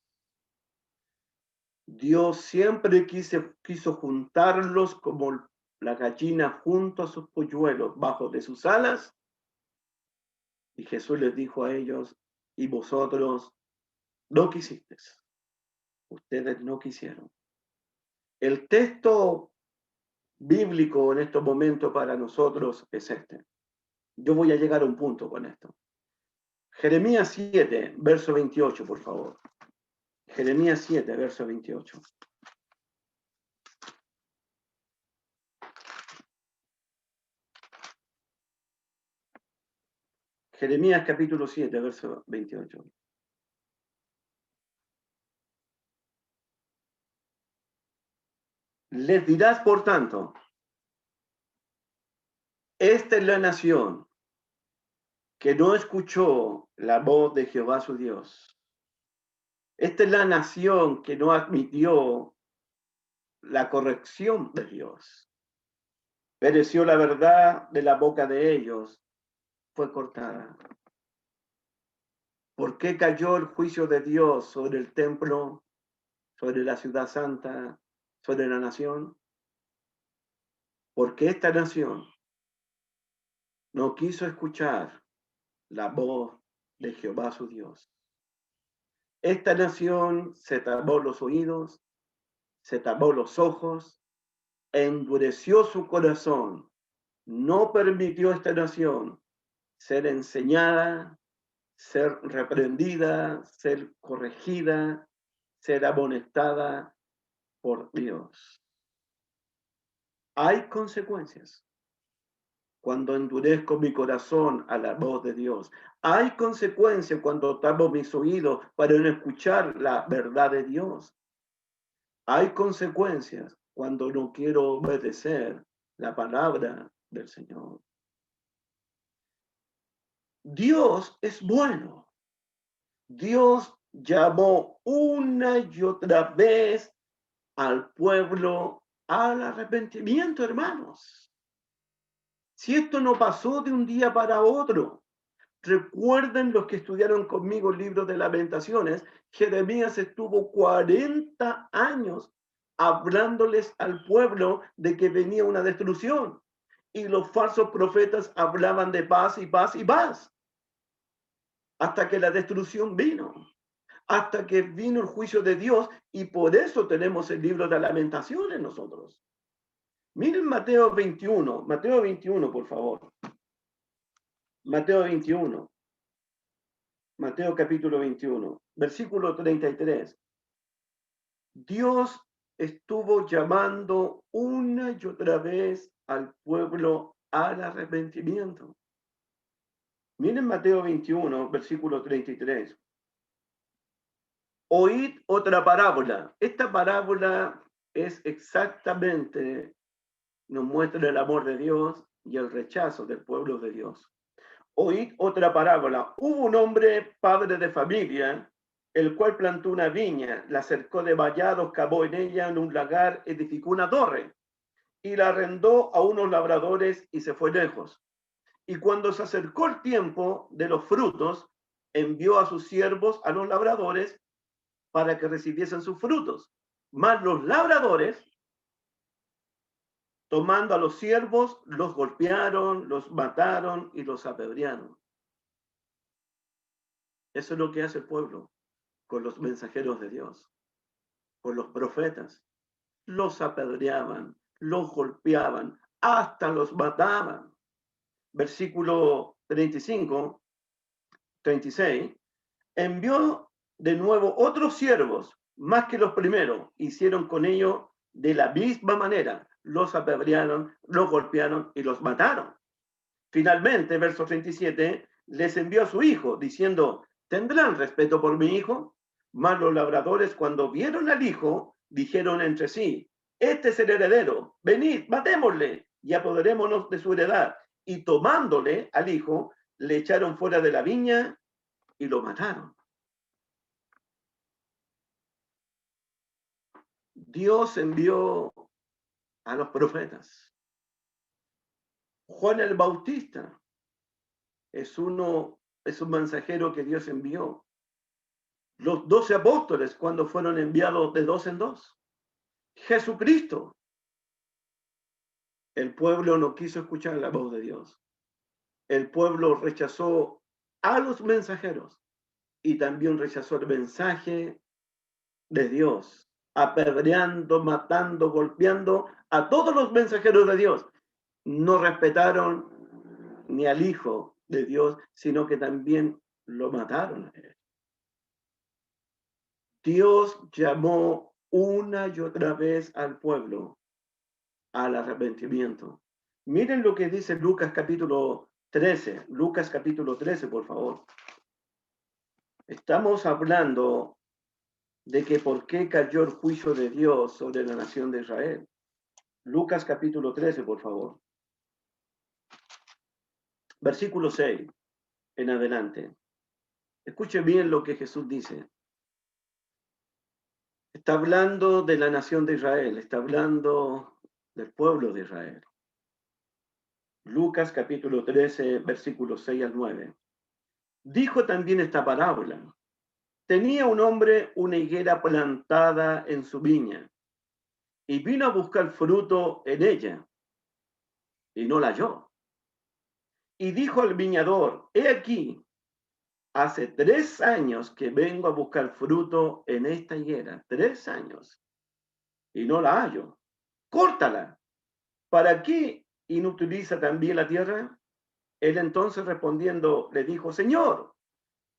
Dios siempre quiso juntarlos como la gallina junto a sus polluelos bajo de sus alas. Y Jesús les dijo a ellos, y vosotros no quisisteis. Ustedes no quisieron. El texto bíblico en estos momentos para nosotros es este. Yo voy a llegar a un punto con esto. Jeremías 7, verso 28, por favor. Jeremías 7, verso 28. Jeremías capítulo 7, verso 28. Les dirás, por tanto, esta es la nación que no escuchó la voz de Jehová su Dios. Esta es la nación que no admitió la corrección de Dios. Pereció la verdad de la boca de ellos, fue cortada. ¿Por qué cayó el juicio de Dios sobre el templo, sobre la ciudad santa, sobre la nación? Porque esta nación no quiso escuchar la voz de Jehová su Dios. Esta nación se tapó los oídos, se tapó los ojos, endureció su corazón, no permitió a esta nación ser enseñada, ser reprendida, ser corregida, ser amonestada por Dios. Hay consecuencias cuando endurezco mi corazón a la voz de Dios. Hay consecuencias cuando tapo mis oídos para no escuchar la verdad de Dios. Hay consecuencias cuando no quiero obedecer la palabra del Señor. Dios es bueno. Dios llamó una y otra vez al pueblo al arrepentimiento, hermanos. Si esto no pasó de un día para otro, recuerden los que estudiaron conmigo el libro de Lamentaciones, Jeremías estuvo 40 años hablándoles al pueblo de que venía una destrucción. Y los falsos profetas hablaban de paz y paz y paz. Hasta que la destrucción vino. Hasta que vino el juicio de Dios. Y por eso tenemos el libro de Lamentaciones nosotros. Miren Mateo 21. Mateo 21, por favor. Mateo 21. Mateo capítulo 21, versículo 33. Dios estuvo llamando una y otra vez al pueblo al arrepentimiento. Miren Mateo 21, versículo 33. Oíd otra parábola. Esta parábola es exactamente, nos muestra el amor de Dios y el rechazo del pueblo de Dios. Oíd otra parábola. Hubo un hombre, padre de familia, el cual plantó una viña, la cercó de vallados, cavó en ella en un lagar, edificó una torre y la arrendó a unos labradores y se fue lejos. Y cuando se acercó el tiempo de los frutos, envió a sus siervos, a los labradores, para que recibiesen sus frutos. Mas los labradores, tomando a los siervos, los golpearon, los mataron y los apedrearon. Eso es lo que hace el pueblo con los mensajeros de Dios, con los profetas. Los apedreaban, los golpeaban, hasta los mataban. Versículo 35, 36. Envió de nuevo otros siervos, más que los primeros, hicieron con ellos de la misma manera. Los apedrearon, los golpearon y los mataron. Finalmente, verso 37, les envió a su hijo, diciendo, ¿tendrán respeto por mi hijo? Mas los labradores, cuando vieron al hijo, dijeron entre sí, este es el heredero, venid, matémosle y apoderémonos de su heredad. Y tomándole al hijo, le echaron fuera de la viña y lo mataron. Dios envió a los profetas. Juan el Bautista es un mensajero que Dios envió. Los 12 apóstoles cuando fueron enviados de dos en dos. Jesucristo. El pueblo no quiso escuchar la voz de Dios. El pueblo rechazó a los mensajeros y también rechazó el mensaje de Dios, apedreando, matando, golpeando a todos los mensajeros de Dios. No respetaron ni al Hijo de Dios, sino que también lo mataron a él. Dios llamó una y otra vez al pueblo al arrepentimiento. Miren lo que dice Lucas capítulo 13. Lucas capítulo 13, por favor. Estamos hablando de que por qué cayó el juicio de Dios sobre la nación de Israel. Lucas capítulo 13, por favor. Versículo 6 en adelante. Escuche bien lo que Jesús dice. Está hablando de la nación de Israel, está hablando del pueblo de Israel. Lucas capítulo 13, versículos 6 al 9. Dijo también esta parábola. Tenía un hombre una higuera plantada en su viña y vino a buscar fruto en ella y no la halló. Y dijo al viñador, he aquí, hace 3 años que vengo a buscar fruto en esta higuera, 3 años, y no la hallo. Córtala. ¿Para qué inutiliza también la tierra? Él entonces respondiendo le dijo, Señor,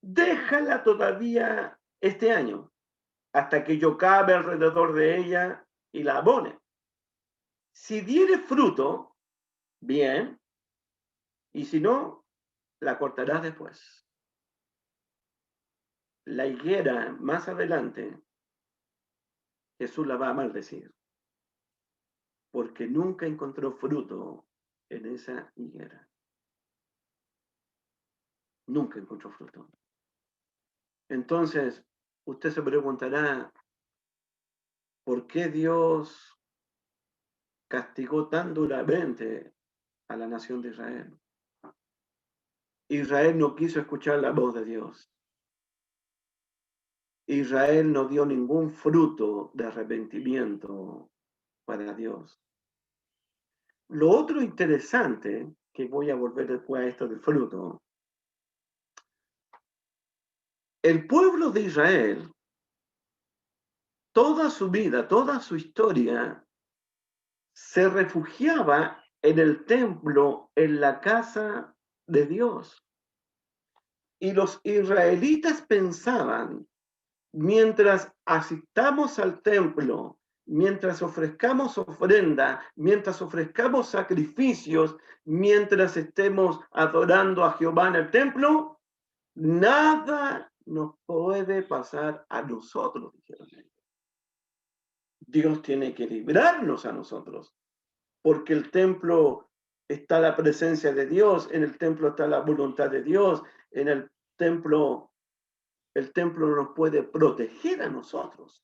déjala todavía este año, hasta que yo cabe alrededor de ella y la abone. Si diere fruto, bien, y si no, la cortarás después. La higuera, más adelante, Jesús la va a maldecir, porque nunca encontró fruto en esa higuera. Nunca encontró fruto. Entonces, usted se preguntará, ¿por qué Dios castigó tan duramente a la nación de Israel? Israel no quiso escuchar la voz de Dios. Israel no dio ningún fruto de arrepentimiento para Dios. Lo otro interesante, que voy a volver después a esto del fruto, el pueblo de Israel, toda su vida, toda su historia, se refugiaba en el templo, en la casa de Dios. Y los israelitas pensaban, mientras asistamos al templo, mientras ofrezcamos ofrenda, mientras ofrezcamos sacrificios, mientras estemos adorando a Jehová en el templo, nada nos puede pasar a nosotros, dijeron ellos. Dios tiene que librarnos a nosotros, porque el templo está la presencia de Dios, en el templo está la voluntad de Dios, en el templo nos puede proteger a nosotros.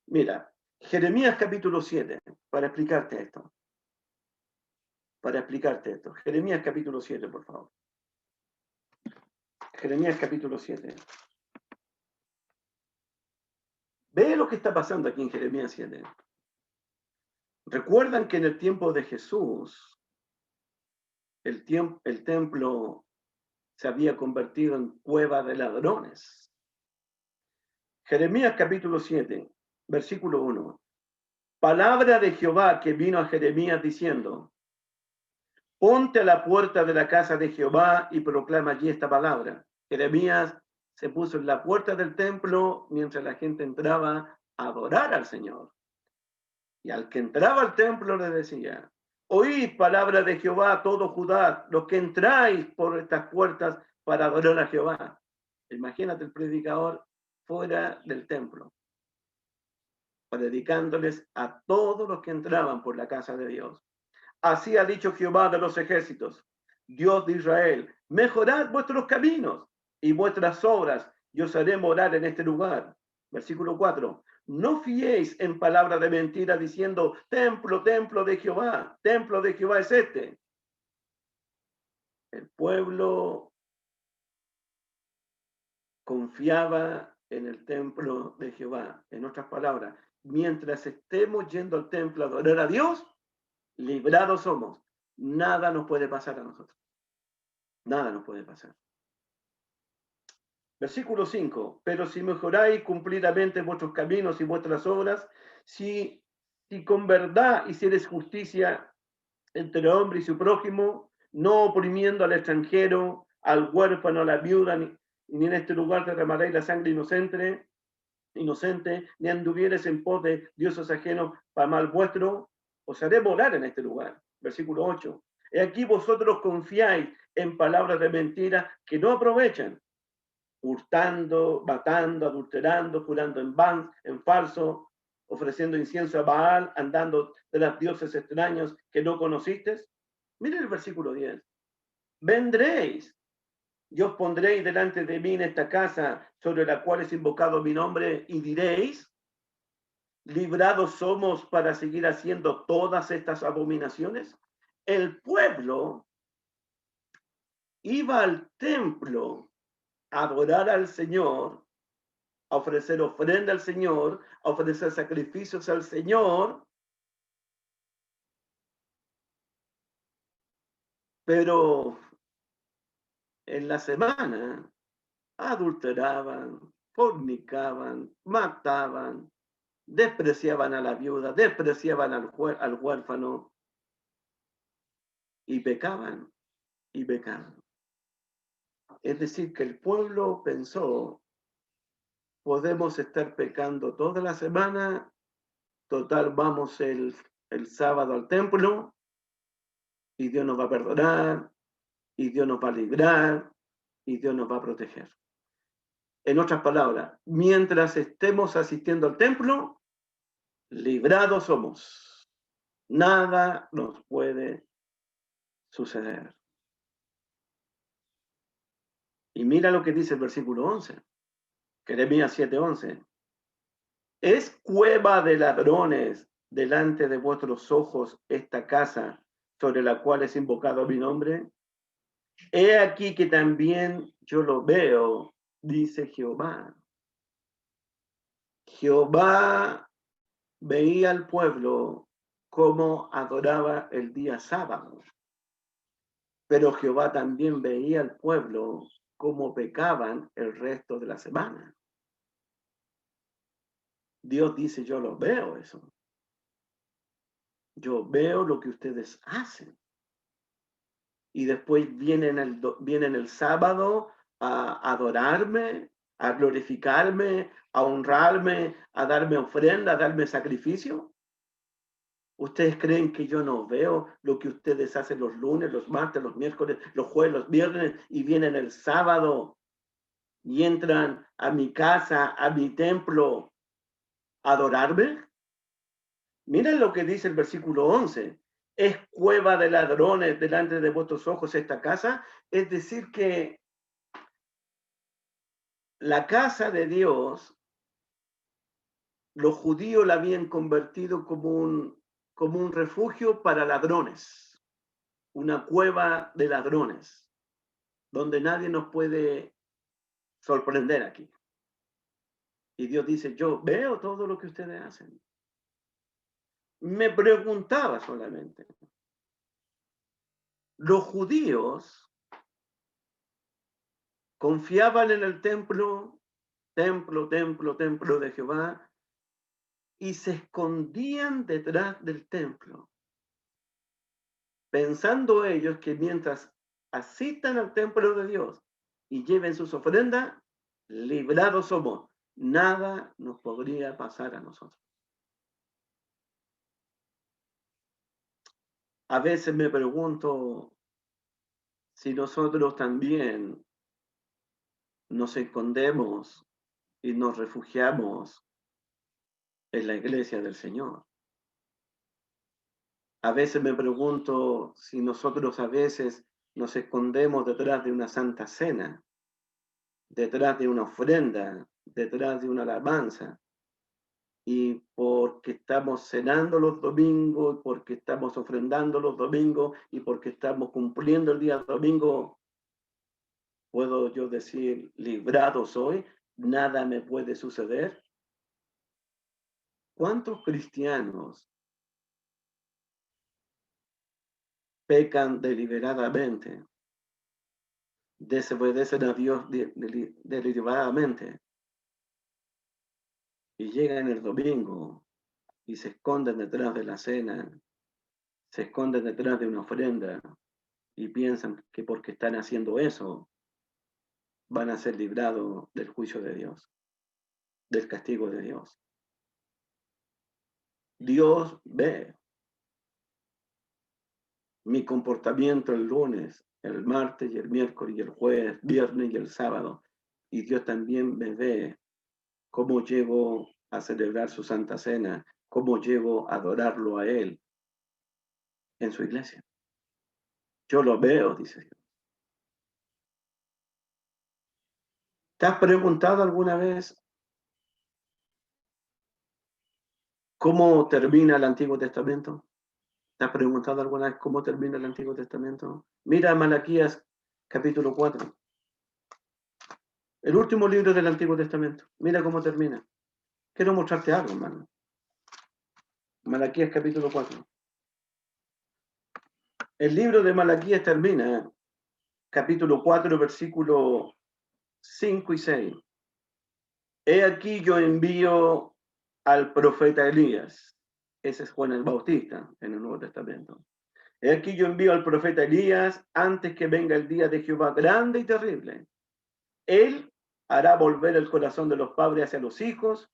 Mira, Jeremías capítulo 7, para explicarte esto. Jeremías capítulo 7, por favor. Jeremías capítulo 7. Ve lo que está pasando aquí en Jeremías 7. Recuerdan que en el tiempo de Jesús, el templo se había convertido en cueva de ladrones. Jeremías capítulo 7, versículo 1. Palabra de Jehová que vino a Jeremías diciendo, ponte a la puerta de la casa de Jehová y proclama allí esta palabra. Jeremías se puso en la puerta del templo mientras la gente entraba a adorar al Señor. Y al que entraba al templo le decía, oíd palabra de Jehová, todo Judá, los que entráis por estas puertas para adorar a Jehová. Imagínate el predicador fuera del templo, predicándoles a todos los que entraban por la casa de Dios. Así ha dicho Jehová de los ejércitos, Dios de Israel, mejorad vuestros caminos y vuestras obras, y os haré morar en este lugar. Versículo 4. No fiéis en palabra de mentira diciendo, templo, templo de Jehová es este. El pueblo confiaba en el templo de Jehová. En otras palabras, mientras estemos yendo al templo a adorar a Dios, librados somos. Nada nos puede pasar a nosotros. Nada nos puede pasar. Versículo 5. Pero si mejoráis cumplidamente vuestros caminos y vuestras obras, si con verdad hicieres justicia entre el hombre y su prójimo, no oprimiendo al extranjero, al huérfano, a la viuda, y ni en este lugar derramaréis la sangre inocente, ni anduvieres en pos de dioses ajenos para mal vuestro, os haré morar en este lugar. Versículo 8. He aquí vosotros confiáis en palabras de mentira que no aprovechan, hurtando, matando, adulterando, jurando en falso, ofreciendo incienso a Baal, andando de los dioses extraños que no conociste. Miren el versículo 10. Vendréis y os pondréis delante de mí en esta casa sobre la cual es invocado mi nombre y diréis, librados somos para seguir haciendo todas estas abominaciones. El pueblo iba al templo a adorar al Señor, a ofrecer ofrenda al Señor, a ofrecer sacrificios al Señor, pero en la semana adulteraban, fornicaban, mataban, despreciaban a la viuda, despreciaban al huérfano y pecaban y pecaban. Es decir, que el pueblo pensó, podemos estar pecando toda la semana, total vamos el sábado al templo y Dios nos va a perdonar y Dios nos va a librar y Dios nos va a proteger. En otras palabras, mientras estemos asistiendo al templo, librados somos. Nada nos puede suceder. Y mira lo que dice el versículo 11, Jeremías 7:11. Es cueva de ladrones delante de vuestros ojos esta casa sobre la cual es invocado mi nombre. He aquí que también yo lo veo, dice Jehová. Jehová veía al pueblo como adoraba el día sábado, pero Jehová también veía al pueblo como pecaban el resto de la semana. Dios dice, yo lo veo eso. Yo veo lo que ustedes hacen. Y después vienen el sábado a adorarme, a glorificarme, a honrarme, a darme ofrenda, a darme sacrificio. ¿Ustedes creen que yo no veo lo que ustedes hacen los lunes, los martes, los miércoles, los jueves, los viernes y vienen el sábado y entran a mi casa, a mi templo, a adorarme? Miren lo que dice el versículo 11. Es cueva de ladrones delante de vuestros ojos esta casa. Es decir que la casa de Dios, los judíos la habían convertido como un refugio para ladrones, una cueva de ladrones, donde nadie nos puede sorprender aquí. Y Dios dice, yo veo todo lo que ustedes hacen. Me preguntaba solamente, los judíos confiaban en el templo de Jehová, y se escondían detrás del templo, pensando ellos que mientras asistan al templo de Dios y lleven sus ofrendas, librados somos. Nada nos podría pasar a nosotros. A veces me pregunto si nosotros también nos escondemos y nos refugiamos en la iglesia del Señor. A veces me pregunto si nosotros a veces nos escondemos detrás de una santa cena, detrás de una ofrenda, detrás de una alabanza, y porque estamos cenando los domingos, porque estamos ofrendando los domingos y porque estamos cumpliendo el día domingo, puedo yo decir, librado soy, nada me puede suceder. ¿Cuántos cristianos pecan deliberadamente, desobedecen a Dios deliberadamente y llegan el domingo y se esconden detrás de la cena, se esconden detrás de una ofrenda y piensan que porque están haciendo eso van a ser librados del juicio de Dios, del castigo de Dios. Dios ve mi comportamiento el lunes, el martes y el miércoles y el jueves, viernes y el sábado. Y Dios también me ve cómo llego a celebrar su Santa Cena, cómo llego a adorarlo a Él en su iglesia. Yo lo veo, dice Dios. ¿Te has preguntado alguna vez cómo termina el Antiguo Testamento? ¿Te has preguntado alguna vez cómo termina el Antiguo Testamento? Mira Malaquías capítulo 4. El último libro del Antiguo Testamento. Mira cómo termina. Quiero mostrarte algo, hermano. Malaquías capítulo 4. El libro de Malaquías termina, capítulo 4, versículo 5 y 6. He aquí yo envío al profeta Elías. Ese es Juan el Bautista en el Nuevo Testamento. He aquí yo envío al profeta Elías antes que venga el día de Jehová grande y terrible. Él hará volver el corazón de los padres hacia los hijos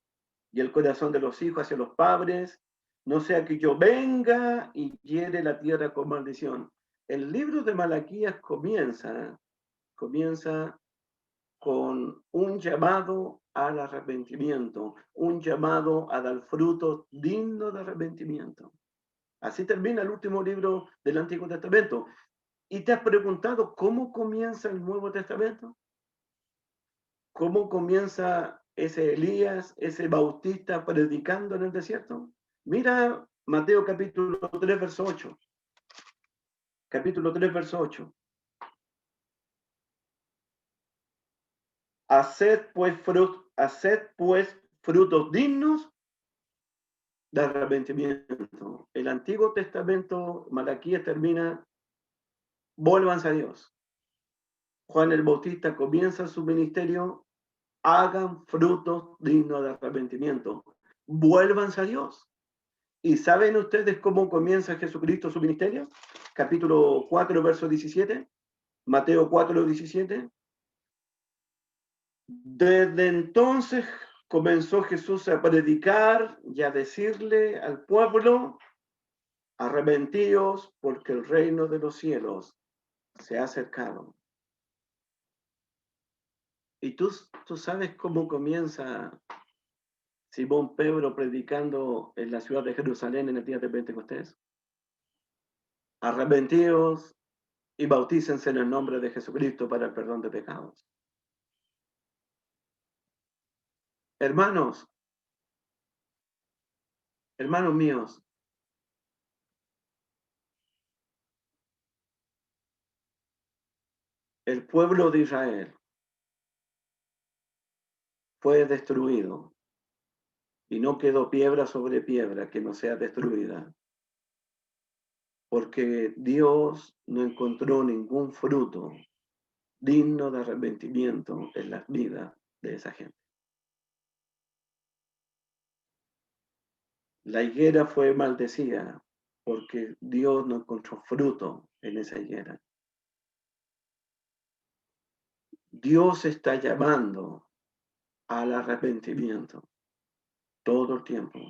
y el corazón de los hijos hacia los padres, no sea que yo venga y hiere la tierra con maldición. El libro de Malaquías comienza con un llamado al arrepentimiento, un llamado a dar frutos dignos de arrepentimiento. Así termina el último libro del Antiguo Testamento. ¿Y te has preguntado cómo comienza el Nuevo Testamento? ¿Cómo comienza ese Elías, ese Bautista predicando en el desierto? Mira Mateo capítulo 3, verso 8. Capítulo 3, verso 8. Haced pues frutos dignos de arrepentimiento. El Antiguo Testamento, Malaquías termina, vuélvanse a Dios. Juan el Bautista comienza su ministerio, hagan frutos dignos de arrepentimiento. Vuélvanse a Dios. ¿Y saben ustedes cómo comienza Jesucristo su ministerio? Capítulo 4, verso 17. Mateo 4, 17. Desde entonces comenzó Jesús a predicar y a decirle al pueblo, arrepentíos porque el reino de los cielos se ha acercado. ¿Y tú sabes cómo comienza Simón Pedro predicando en la ciudad de Jerusalén en el día de Pentecostés? Arrepentíos y bautícense en el nombre de Jesucristo para el perdón de pecados. Hermanos míos, el pueblo de Israel fue destruido y no quedó piedra sobre piedra que no sea destruida, porque Dios no encontró ningún fruto digno de arrepentimiento en las vidas de esa gente. La higuera fue maldecida porque Dios no encontró fruto en esa higuera. Dios está llamando al arrepentimiento todo el tiempo.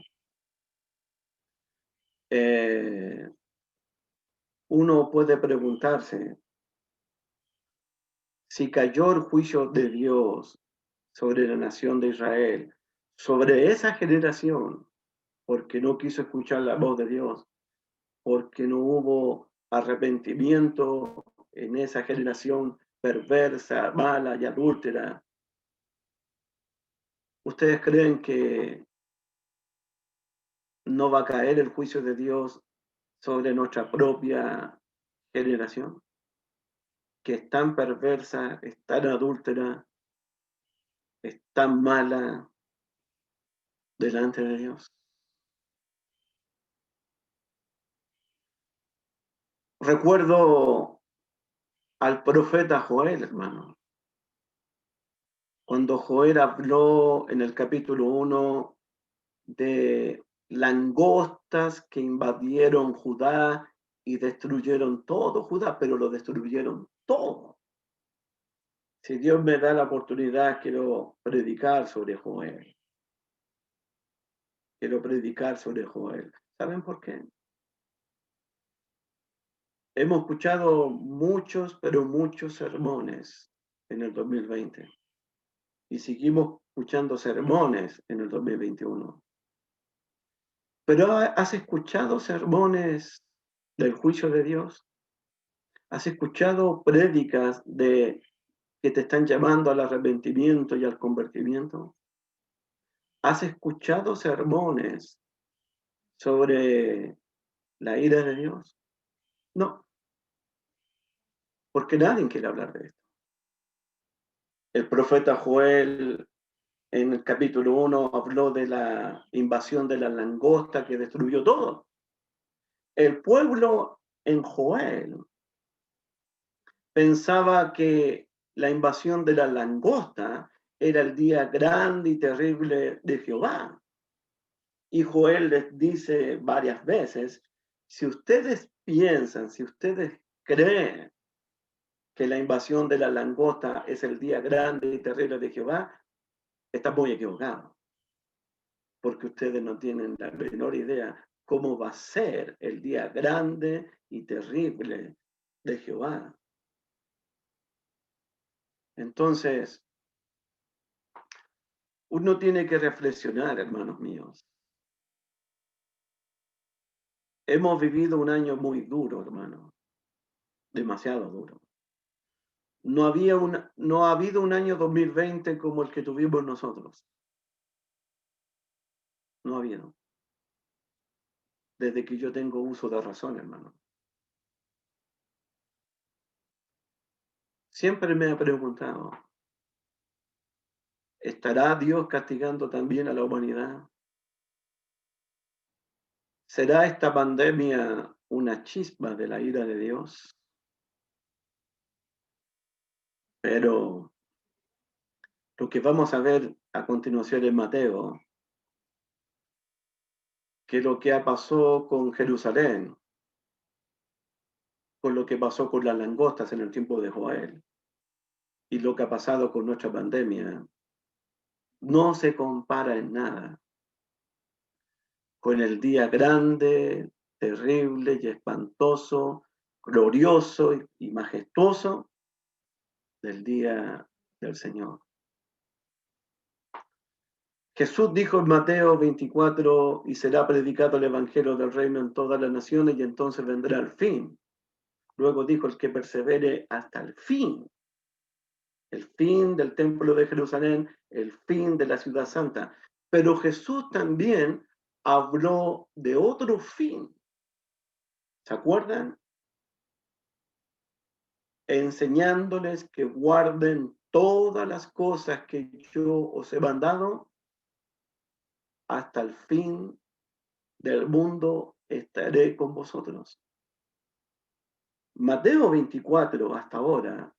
Uno puede preguntarse si cayó el juicio de Dios sobre la nación de Israel, sobre esa generación, porque no quiso escuchar la voz de Dios, porque no hubo arrepentimiento en esa generación perversa, mala y adúltera. ¿Ustedes creen que no va a caer el juicio de Dios sobre nuestra propia generación? Que es tan perversa, es tan adúltera, es tan mala delante de Dios. Recuerdo al profeta Joel, hermano. Cuando Joel habló en el capítulo 1 de langostas que invadieron Judá y destruyeron todo Judá, pero lo destruyeron todo. Si Dios me da la oportunidad, quiero predicar sobre Joel. Quiero predicar sobre Joel. ¿Saben por qué? Hemos escuchado muchos, pero muchos sermones en el 2020 y seguimos escuchando sermones en el 2021. Pero ¿has escuchado sermones del juicio de Dios? ¿Has escuchado prédicas de que te están llamando al arrepentimiento y al convertimiento? ¿Has escuchado sermones sobre la ira de Dios? No, porque nadie quiere hablar de esto. El profeta Joel en el capítulo 1 habló de la invasión de la langosta que destruyó todo. El pueblo en Joel pensaba que la invasión de la langosta era el día grande y terrible de Jehová. Y Joel les dice varias veces, si ustedes piensan, si ustedes creen que la invasión de la langosta es el día grande y terrible de Jehová, están muy equivocados, porque ustedes no tienen la menor idea cómo va a ser el día grande y terrible de Jehová. Entonces, uno tiene que reflexionar, hermanos míos. Hemos vivido un año muy duro, hermano, demasiado duro. No ha habido un año 2020 como el que tuvimos nosotros. No ha habido. Desde que yo tengo uso de razón, hermano. Siempre me he preguntado, ¿estará Dios castigando también a la humanidad? ¿Será esta pandemia una chispa de la ira de Dios? Pero lo que vamos a ver a continuación en Mateo, que es lo que pasó con Jerusalén, con lo que pasó con las langostas en el tiempo de Joel, y lo que ha pasado con nuestra pandemia, no se compara en nada con el día grande, terrible y espantoso, glorioso y majestuoso del día del Señor. Jesús dijo en Mateo 24, y será predicado el evangelio del reino en todas las naciones y entonces vendrá el fin. Luego dijo el que persevere hasta el fin del templo de Jerusalén, el fin de la ciudad santa. Pero Jesús también habló de otro fin. ¿Se acuerdan? Enseñándoles que guarden todas las cosas que yo os he mandado, hasta el fin del mundo estaré con vosotros. Mateo 24 hasta ahora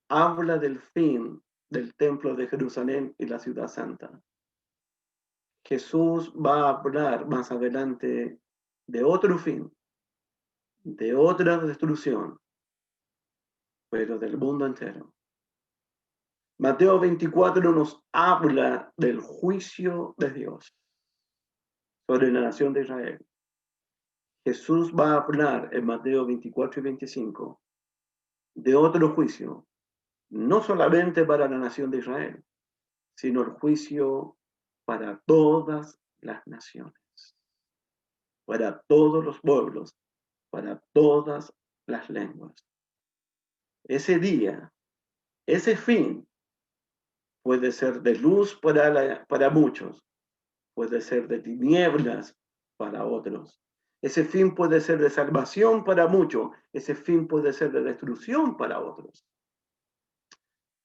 habla del fin del templo de Jerusalén y la ciudad santa. Jesús va a hablar más adelante de otro fin, de otra destrucción, pero del mundo entero. Mateo 24 nos habla del juicio de Dios sobre la nación de Israel. Jesús va a hablar en Mateo 24 y 25 de otro juicio, no solamente para la nación de Israel, sino el juicio para todas las naciones, para todos los pueblos, para todas las lenguas. Ese día, ese fin, puede ser de luz para muchos, puede ser de tinieblas para otros. Ese fin puede ser de salvación para muchos, ese fin puede ser de destrucción para otros.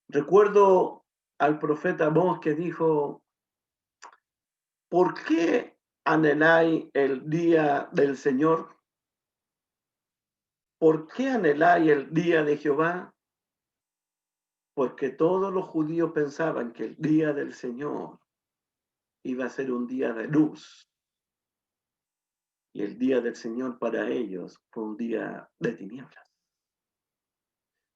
Recuerdo al profeta Amós que dijo, ¿por qué anheláis el día del Señor? ¿Por qué anheláis el día de Jehová? Porque todos los judíos pensaban que el día del Señor iba a ser un día de luz. Y el día del Señor para ellos fue un día de tinieblas.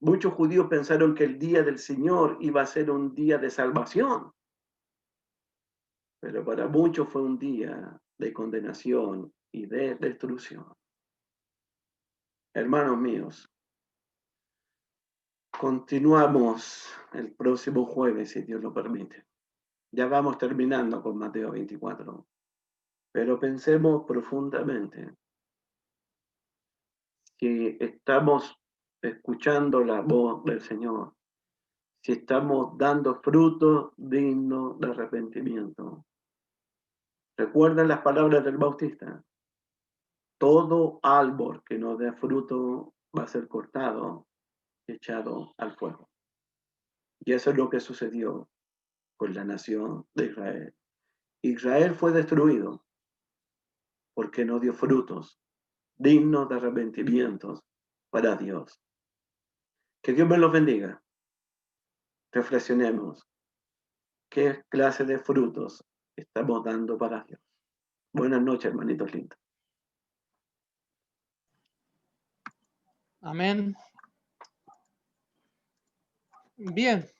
Muchos judíos pensaron que el día del Señor iba a ser un día de salvación, pero para muchos fue un día de condenación y de destrucción. Hermanos míos, continuamos el próximo jueves, si Dios lo permite. Ya vamos terminando con Mateo 24, pero pensemos profundamente que estamos escuchando la voz del Señor, si estamos dando frutos dignos de arrepentimiento. ¿Recuerdan las palabras del Bautista? Todo árbol que no dé fruto va a ser cortado y echado al fuego. Y eso es lo que sucedió con la nación de Israel. Israel fue destruido porque no dio frutos dignos de arrepentimientos para Dios. Que Dios me los bendiga. Reflexionemos. ¿Qué clase de frutos estamos dando para Dios? Buenas noches, hermanitos lindos. Amén. Bien.